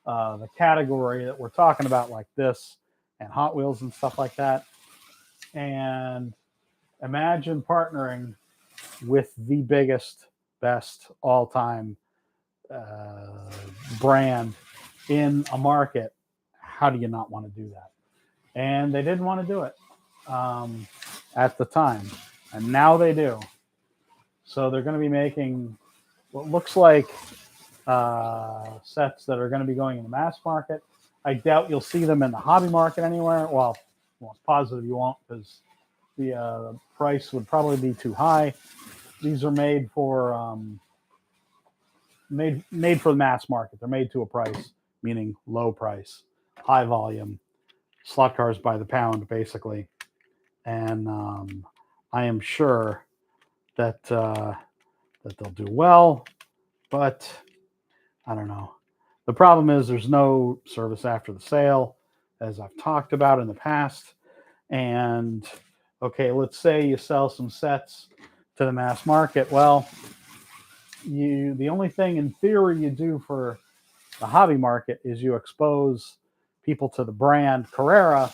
the category that we're talking about, like this and Hot Wheels and stuff like that. And imagine partnering with the biggest, best all-time brand in a market. How do you not want to do that? And they didn't want to do it at the time, and now they do. So they're going to be making what looks like sets that are going to be going in the mass market. I doubt you'll see them in the hobby market anywhere. Well, it's positive you won't, because the price would probably be too high. These are made for made for the mass market. They're made to a price, meaning low price, high volume, slot cars by the pound, basically. And I am sure that that they'll do well, but I don't know. The problem is there's no service after the sale, as I've talked about in the past. And okay, let's say you sell some sets to the mass market. Well, the only thing in theory you do for the hobby market is you expose people to the brand Carrera.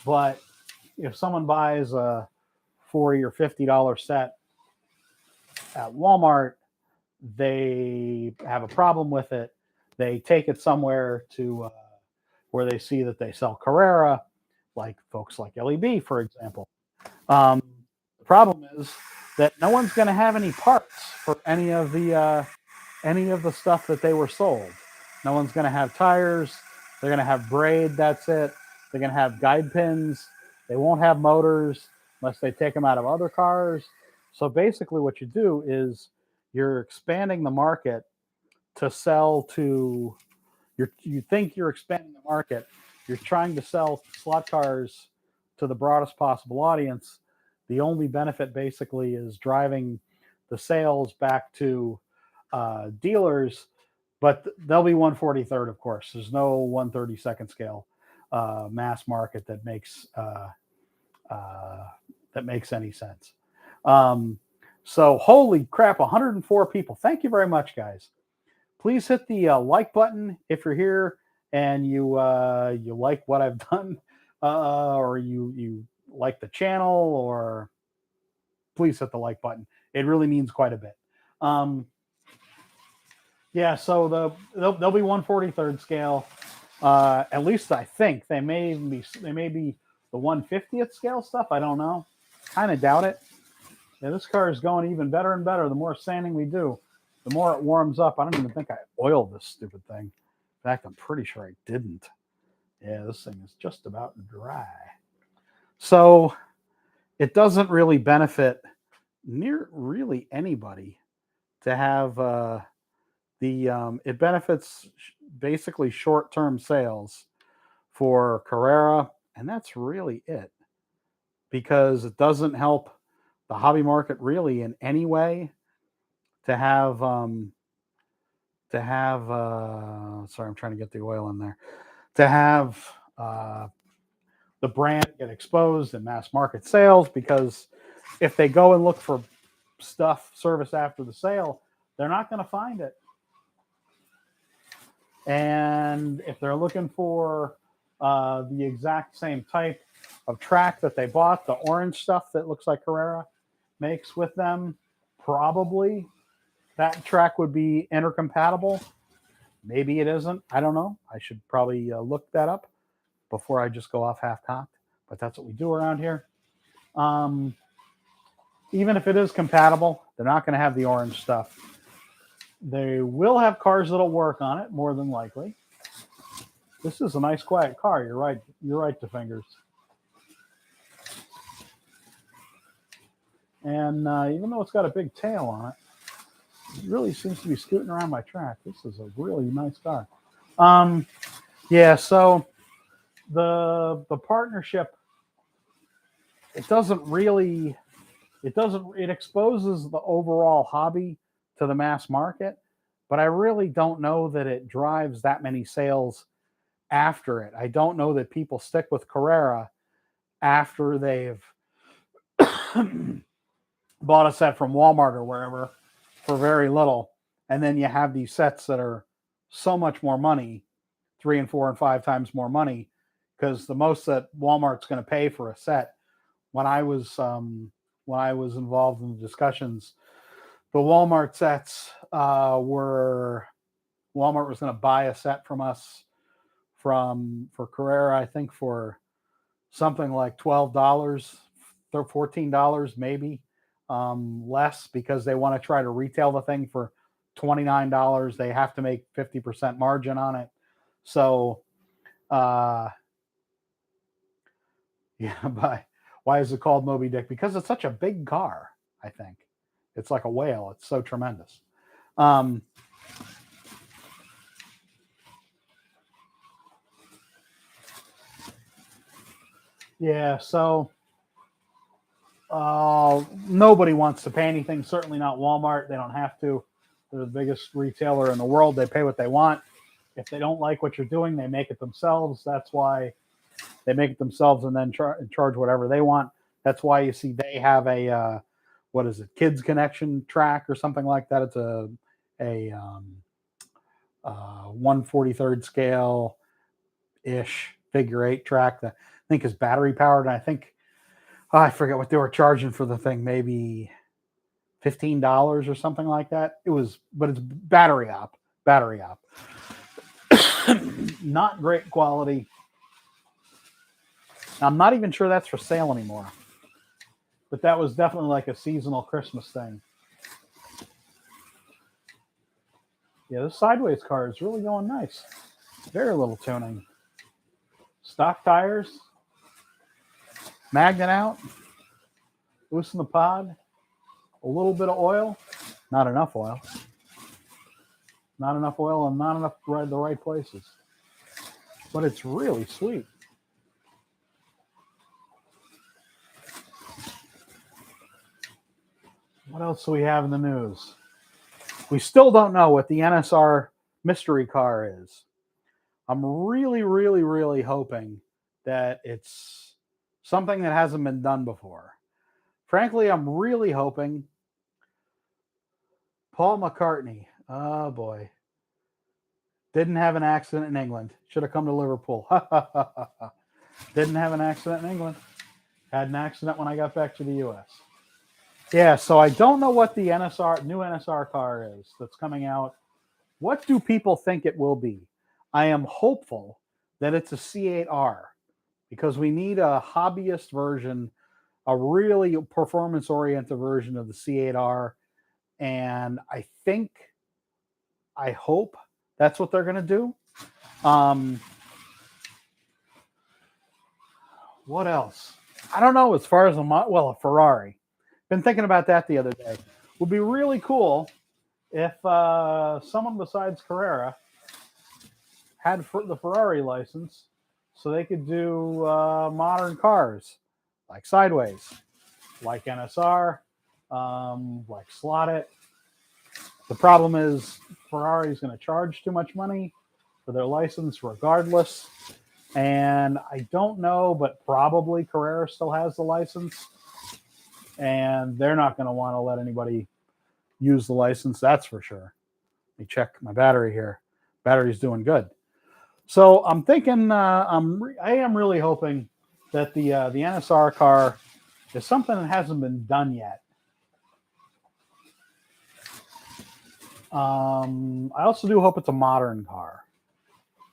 But if someone buys a $40 or $50 set at Walmart, they have a problem with it. They take it somewhere to where they see that they sell Carrera, like folks like LEB, for example. The problem is that no one's going to have any parts for any of the stuff that they were sold. No one's going to have tires. They're going to have braid. That's it. They're going to have guide pins. They won't have motors unless they take them out of other cars. So basically, what you do is you're expanding the market to sell to. You think you're expanding the market. You're trying to sell slot cars to the broadest possible audience. The only benefit basically is driving the sales back to dealers, but they'll be 1/43rd, of course. There's no 1/32nd scale mass market that makes any sense. So holy crap, 104 people. Thank you very much, guys. Please hit the like button if you're here and you like what I've done, or you like the channel, or please hit the like button. It really means quite a bit. Yeah, so they'll be 1/43rd scale. At least I think they may be the 1/50th scale stuff. I don't know. Kind of doubt it. Yeah, this car is going even better and better. The more sanding we do, the more it warms up. I don't even think I oiled this stupid thing. In fact, I'm pretty sure I didn't. Yeah, this thing is just about dry. So it doesn't really benefit near really anybody to have it benefits basically short-term sales for Carrera, and that's really it, because it doesn't help the hobby market really in any way to have sorry, I'm trying to get the oil in there, to have the brand get exposed in mass market sales, because if they go and look for service after the sale, they're not going to find it. And if they're looking for the exact same type of track that they bought, the orange stuff that looks like Carrera makes with them, probably that track would be intercompatible. Maybe it isn't. I don't know. I should probably look that up before I just go off half-cocked. But that's what we do around here. Even if it is compatible, they're not going to have the orange stuff. They will have cars that'll work on it, more than likely. This is a nice, quiet car. You're right. You're right, the fingers. And even though it's got a big tail on it, it really seems to be scooting around my track. This is a really nice car. Yeah, so the partnership, it exposes the overall hobby to the mass market, but I really don't know that it drives that many sales after it. I don't know that people stick with Carrera after they've bought a set from Walmart or wherever for very little, and then you have these sets that are so much more money, 3 and 4 and 5 times more money, because the most that Walmart's going to pay for a set. When I was involved in the discussions, the Walmart sets Walmart was going to buy a set from us for Carrera, I think for something like $12 or $14 maybe. less because they want to try to retail the thing for $29. They have to make 50% margin on it. So, yeah, but why is it called Moby Dick? Because it's such a big car, I think. It's like a whale. It's so tremendous. Yeah, so nobody wants to pay anything. Certainly not Walmart. They don't have to. They're the biggest retailer in the world. They pay what they want. If they don't like what you're doing, they make it themselves. That's why they make it themselves and then charge whatever they want. That's why you see they have a what is it, Kids Connection track or something like that. It's a 1/43rd scale ish figure eight track that I think is battery powered. And I think I forget what they were charging for the thing, maybe $15 or something like that. It was, but it's battery op. Not great quality. I'm not even sure that's for sale anymore. But that was definitely like a seasonal Christmas thing. Yeah, this sideways car is really going nice. Very little tuning. Stock tires. Magnet out. Loosen the pod. A little bit of oil. Not enough oil. Not enough oil and not enough to ride the right places. But it's really sweet. What else do we have in the news? We still don't know what the NSR mystery car is. I'm really, really, really hoping that it's something that hasn't been done before. Frankly, I'm really hoping Paul McCartney, oh boy, didn't have an accident in England. Should have come to Liverpool. Didn't have an accident in England. Had an accident when I got back to the U.S. Yeah, so I don't know what the new NSR car is that's coming out. What do people think it will be? I am hopeful that it's a C8R because we need a hobbyist version, a really performance-oriented version of the C8R. And I hope that's what they're going to do. What else? I don't know. As far as a Ferrari. Been thinking about that the other day. Would be really cool if someone besides Carrera had the Ferrari license, so they could do modern cars like Sideways, like NSR, like Slot It. The problem is Ferrari's going to charge too much money for their license regardless. And I don't know, but probably Carrera still has the license. And they're not going to want to let anybody use the license, that's for sure. Let me check my battery here. Battery's doing good. So I'm thinking, I am really hoping that the NSR car is something that hasn't been done yet. I also do hope it's a modern car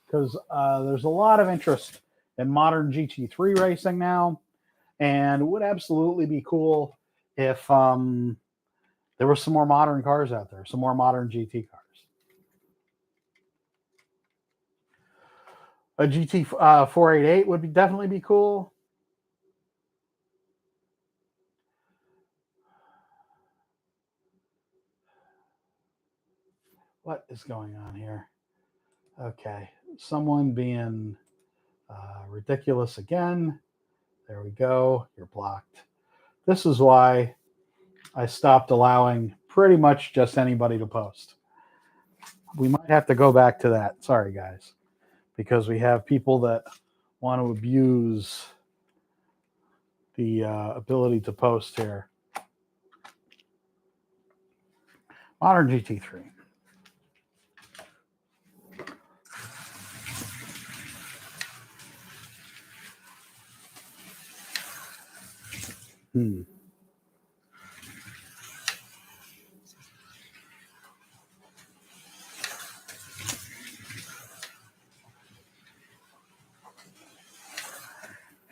because there's a lot of interest in modern GT3 racing now, and it would absolutely be cool if there were some more modern cars out there, some more modern GT cars. A GT 488 would definitely be cool. What is going on here? Okay, someone being ridiculous again. There we go. You're blocked. This is why I stopped allowing pretty much just anybody to post. We might have to go back to that. Sorry, guys, because we have people that want to abuse the ability to post here. Modern GT3.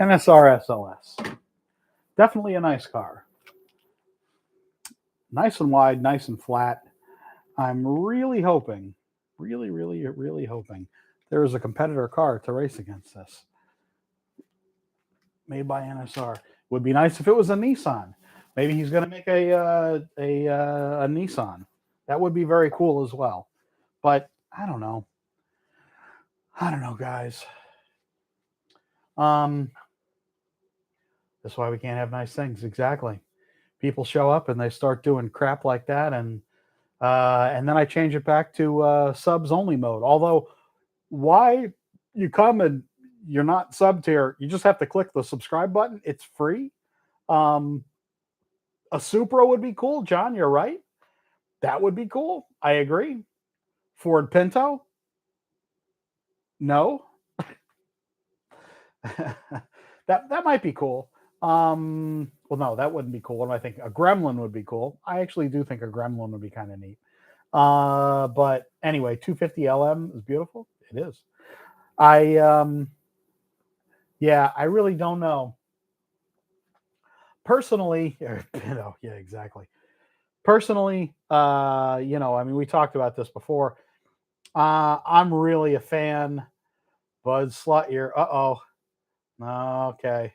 NSR SLS. Definitely a nice car. nice and wide, nice and flat. I'm really hoping, really hoping there is a competitor car to race against this, made by NSR. Would be nice if it was a Nissan. Maybe he's going to make a Nissan. That would be very cool as well. But I don't know. I don't know, guys. That's why we can't have nice things. Exactly. People show up and they start doing crap like that, and then I change it back to subs only mode. Although, why you come and you're not sub tier, you just have to click the subscribe button. It's free. Um, a Supra would be cool, John. You're right. That would be cool. I agree. Ford Pinto, no. That might be cool. Well, no, that wouldn't be cool. What do I think? A Gremlin would be cool. I actually do think a Gremlin would be kind of neat. But anyway, 250 LM is beautiful. It is. Yeah, I really don't know. Personally, yeah, exactly. Personally, I mean, we talked about this before. I'm really a fan. Bud Slot here. Okay.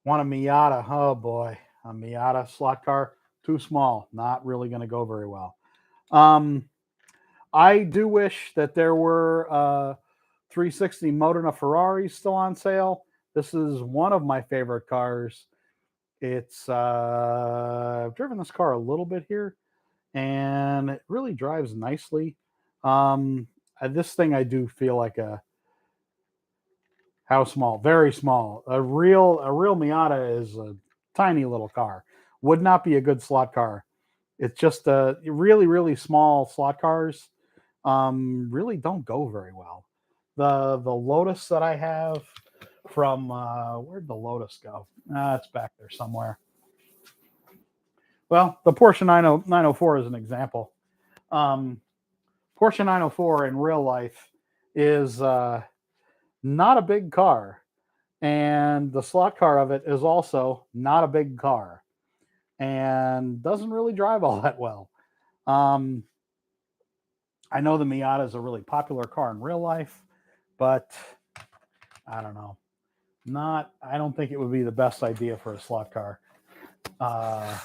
Want a Miata. Oh boy. A Miata slot car. Too small. Not really going to go very well. I do wish that there were 360 Modena Ferraris still on sale. This is one of my favorite cars. It's I've driven this car a little bit here, and it really drives nicely. This thing I do feel like a how small, very small. A real Miata is a tiny little car. Would not be a good slot car. It's just really small slot cars. Really don't go very well. The Lotus that I have from where'd the Lotus go? It's back there somewhere. Well, the Porsche 904 is an example. Um, Porsche 904 in real life is not a big car, and the slot car of it is also not a big car, and doesn't really drive all that well. Um, I know the Miata is a really popular car in real life, but I don't know. Not, I don't think it would be the best idea for a slot car. Uh,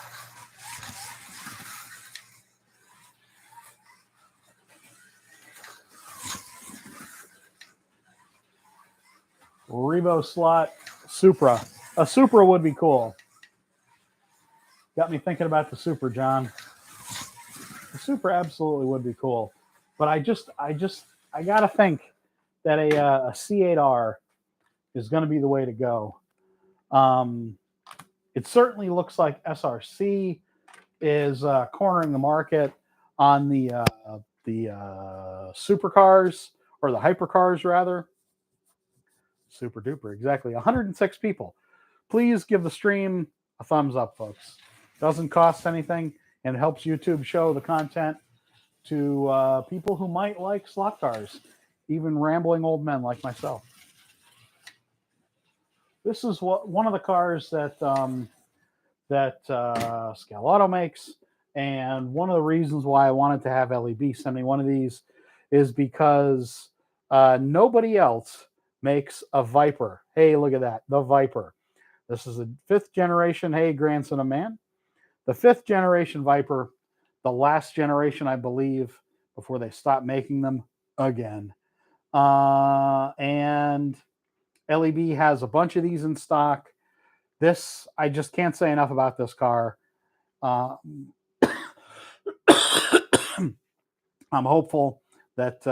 Rebo slot Supra. A Supra would be cool. Got me thinking about the Supra, John. The Supra absolutely would be cool, but I gotta think that a C8R is going to be the way to go. Um, it certainly looks like SRC is cornering the market on the supercars, or the hypercars rather. Super duper, exactly. 106 people. Please give the stream a thumbs up, folks. Doesn't cost anything, and it helps YouTube show the content to people who might like slot cars, even rambling old men like myself. This is one of the cars that Scalauto makes, and one of the reasons why I wanted to have LEB send me one of these is because nobody else makes a Viper. Hey, look at that, the Viper. This is a 5th generation. Hey, grandson of man, the 5th generation Viper, the last generation, I believe, before they stopped making them again. And LEB has a bunch of these in stock. This, I just can't say enough about this car. I'm hopeful that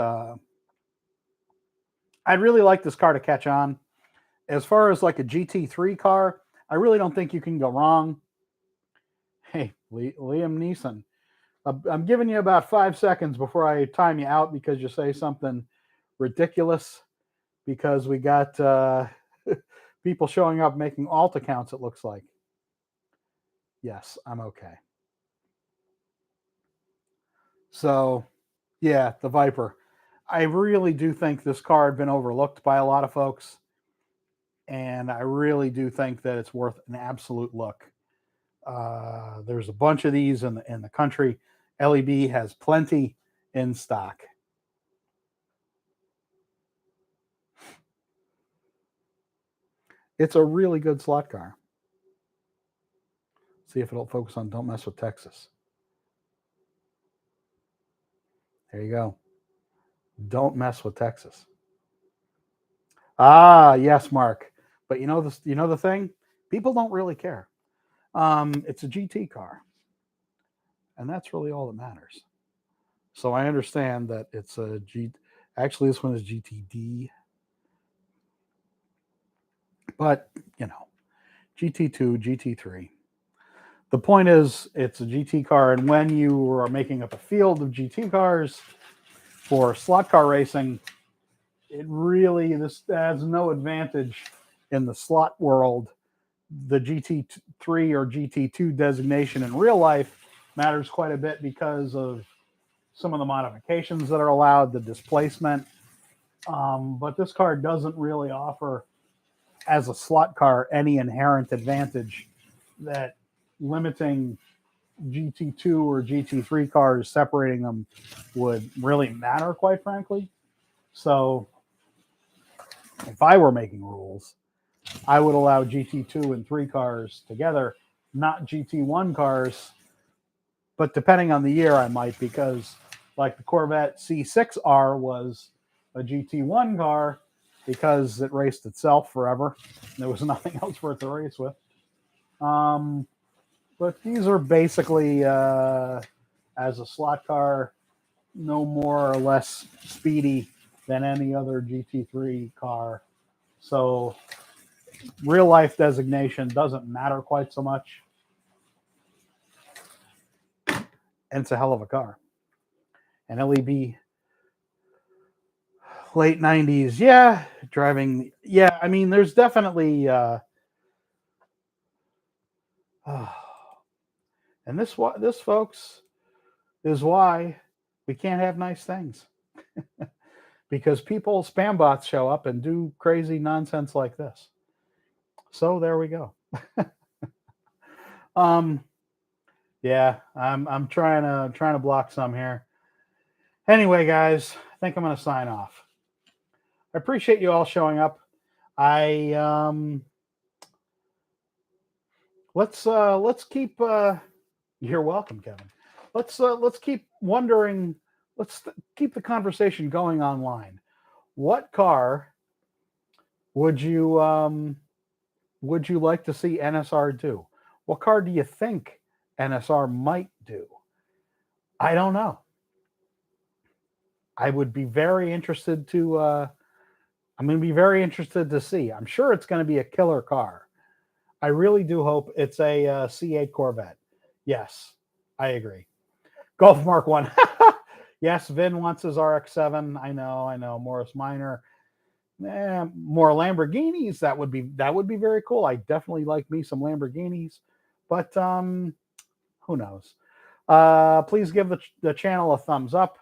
I'd really like this car to catch on. As far as like a GT3 car, I really don't think you can go wrong. Hey, Liam Neeson, I'm giving you about 5 seconds before I time you out because you say something ridiculous. Because we got people showing up making alt accounts, it looks like. Yes, I'm okay. So, yeah, the Viper. I really do think this car had been overlooked by a lot of folks, and I really do think that it's worth an absolute look. There's a bunch of these in the country. LEB has plenty in stock. It's a really good slot car. See if it'll focus on Don't Mess with Texas. There you go. Don't mess with Texas. Ah, yes, Mark. But you know this. You know the thing. People don't really care. It's a GT car, and that's really all that matters. So I understand that it's a G. Actually, this one is GTD, but you know, GT2, GT3. The point is, it's a GT car, and when you are making up a field of GT cars for slot car racing, this has no advantage in the slot world. The GT3 or GT2 designation in real life matters quite a bit because of some of the modifications that are allowed, the displacement. But this car doesn't really offer, as a slot car, any inherent advantage that limiting GT2 or GT3 cars, separating them, would really matter, quite frankly. So if I were making rules, I would allow GT2 and 3 cars together, not GT1 cars. But depending on the year, I might, because like the Corvette C6R was a GT1 car because it raced itself forever. There was nothing else for it to race with. But these are basically, as a slot car, no more or less speedy than any other GT3 car. So real life designation doesn't matter quite so much. And it's a hell of a car. And LEB, late 90s, yeah, driving, yeah. I mean, there's definitely, and this, folks, is why we can't have nice things. Because people, spam bots, show up and do crazy nonsense like this. So there we go. Yeah, I'm trying to block some here. Anyway, guys, I think I'm going to sign off. I appreciate you all showing up. Let's keep. You're welcome, Kevin. Let's keep wondering. Let's keep the conversation going online. What car would you like to see NSR do? What car do you think NSR might do? I don't know. I would be very interested to. I'm going to be very interested to see. I'm sure it's going to be a killer car. I really do hope it's a C8 Corvette. Yes, I agree. Golf Mark 1. Yes, Vin wants his RX-7. I know. Morris Minor. More Lamborghinis. That would be very cool. I definitely like me some Lamborghinis. But who knows? Please give the channel a thumbs up.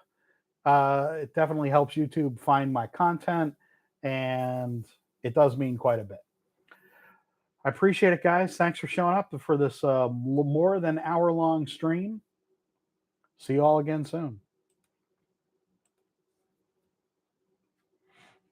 It definitely helps YouTube find my content, and it does mean quite a bit. I appreciate it, guys. Thanks for showing up for this more than hour-long stream. See you all again soon.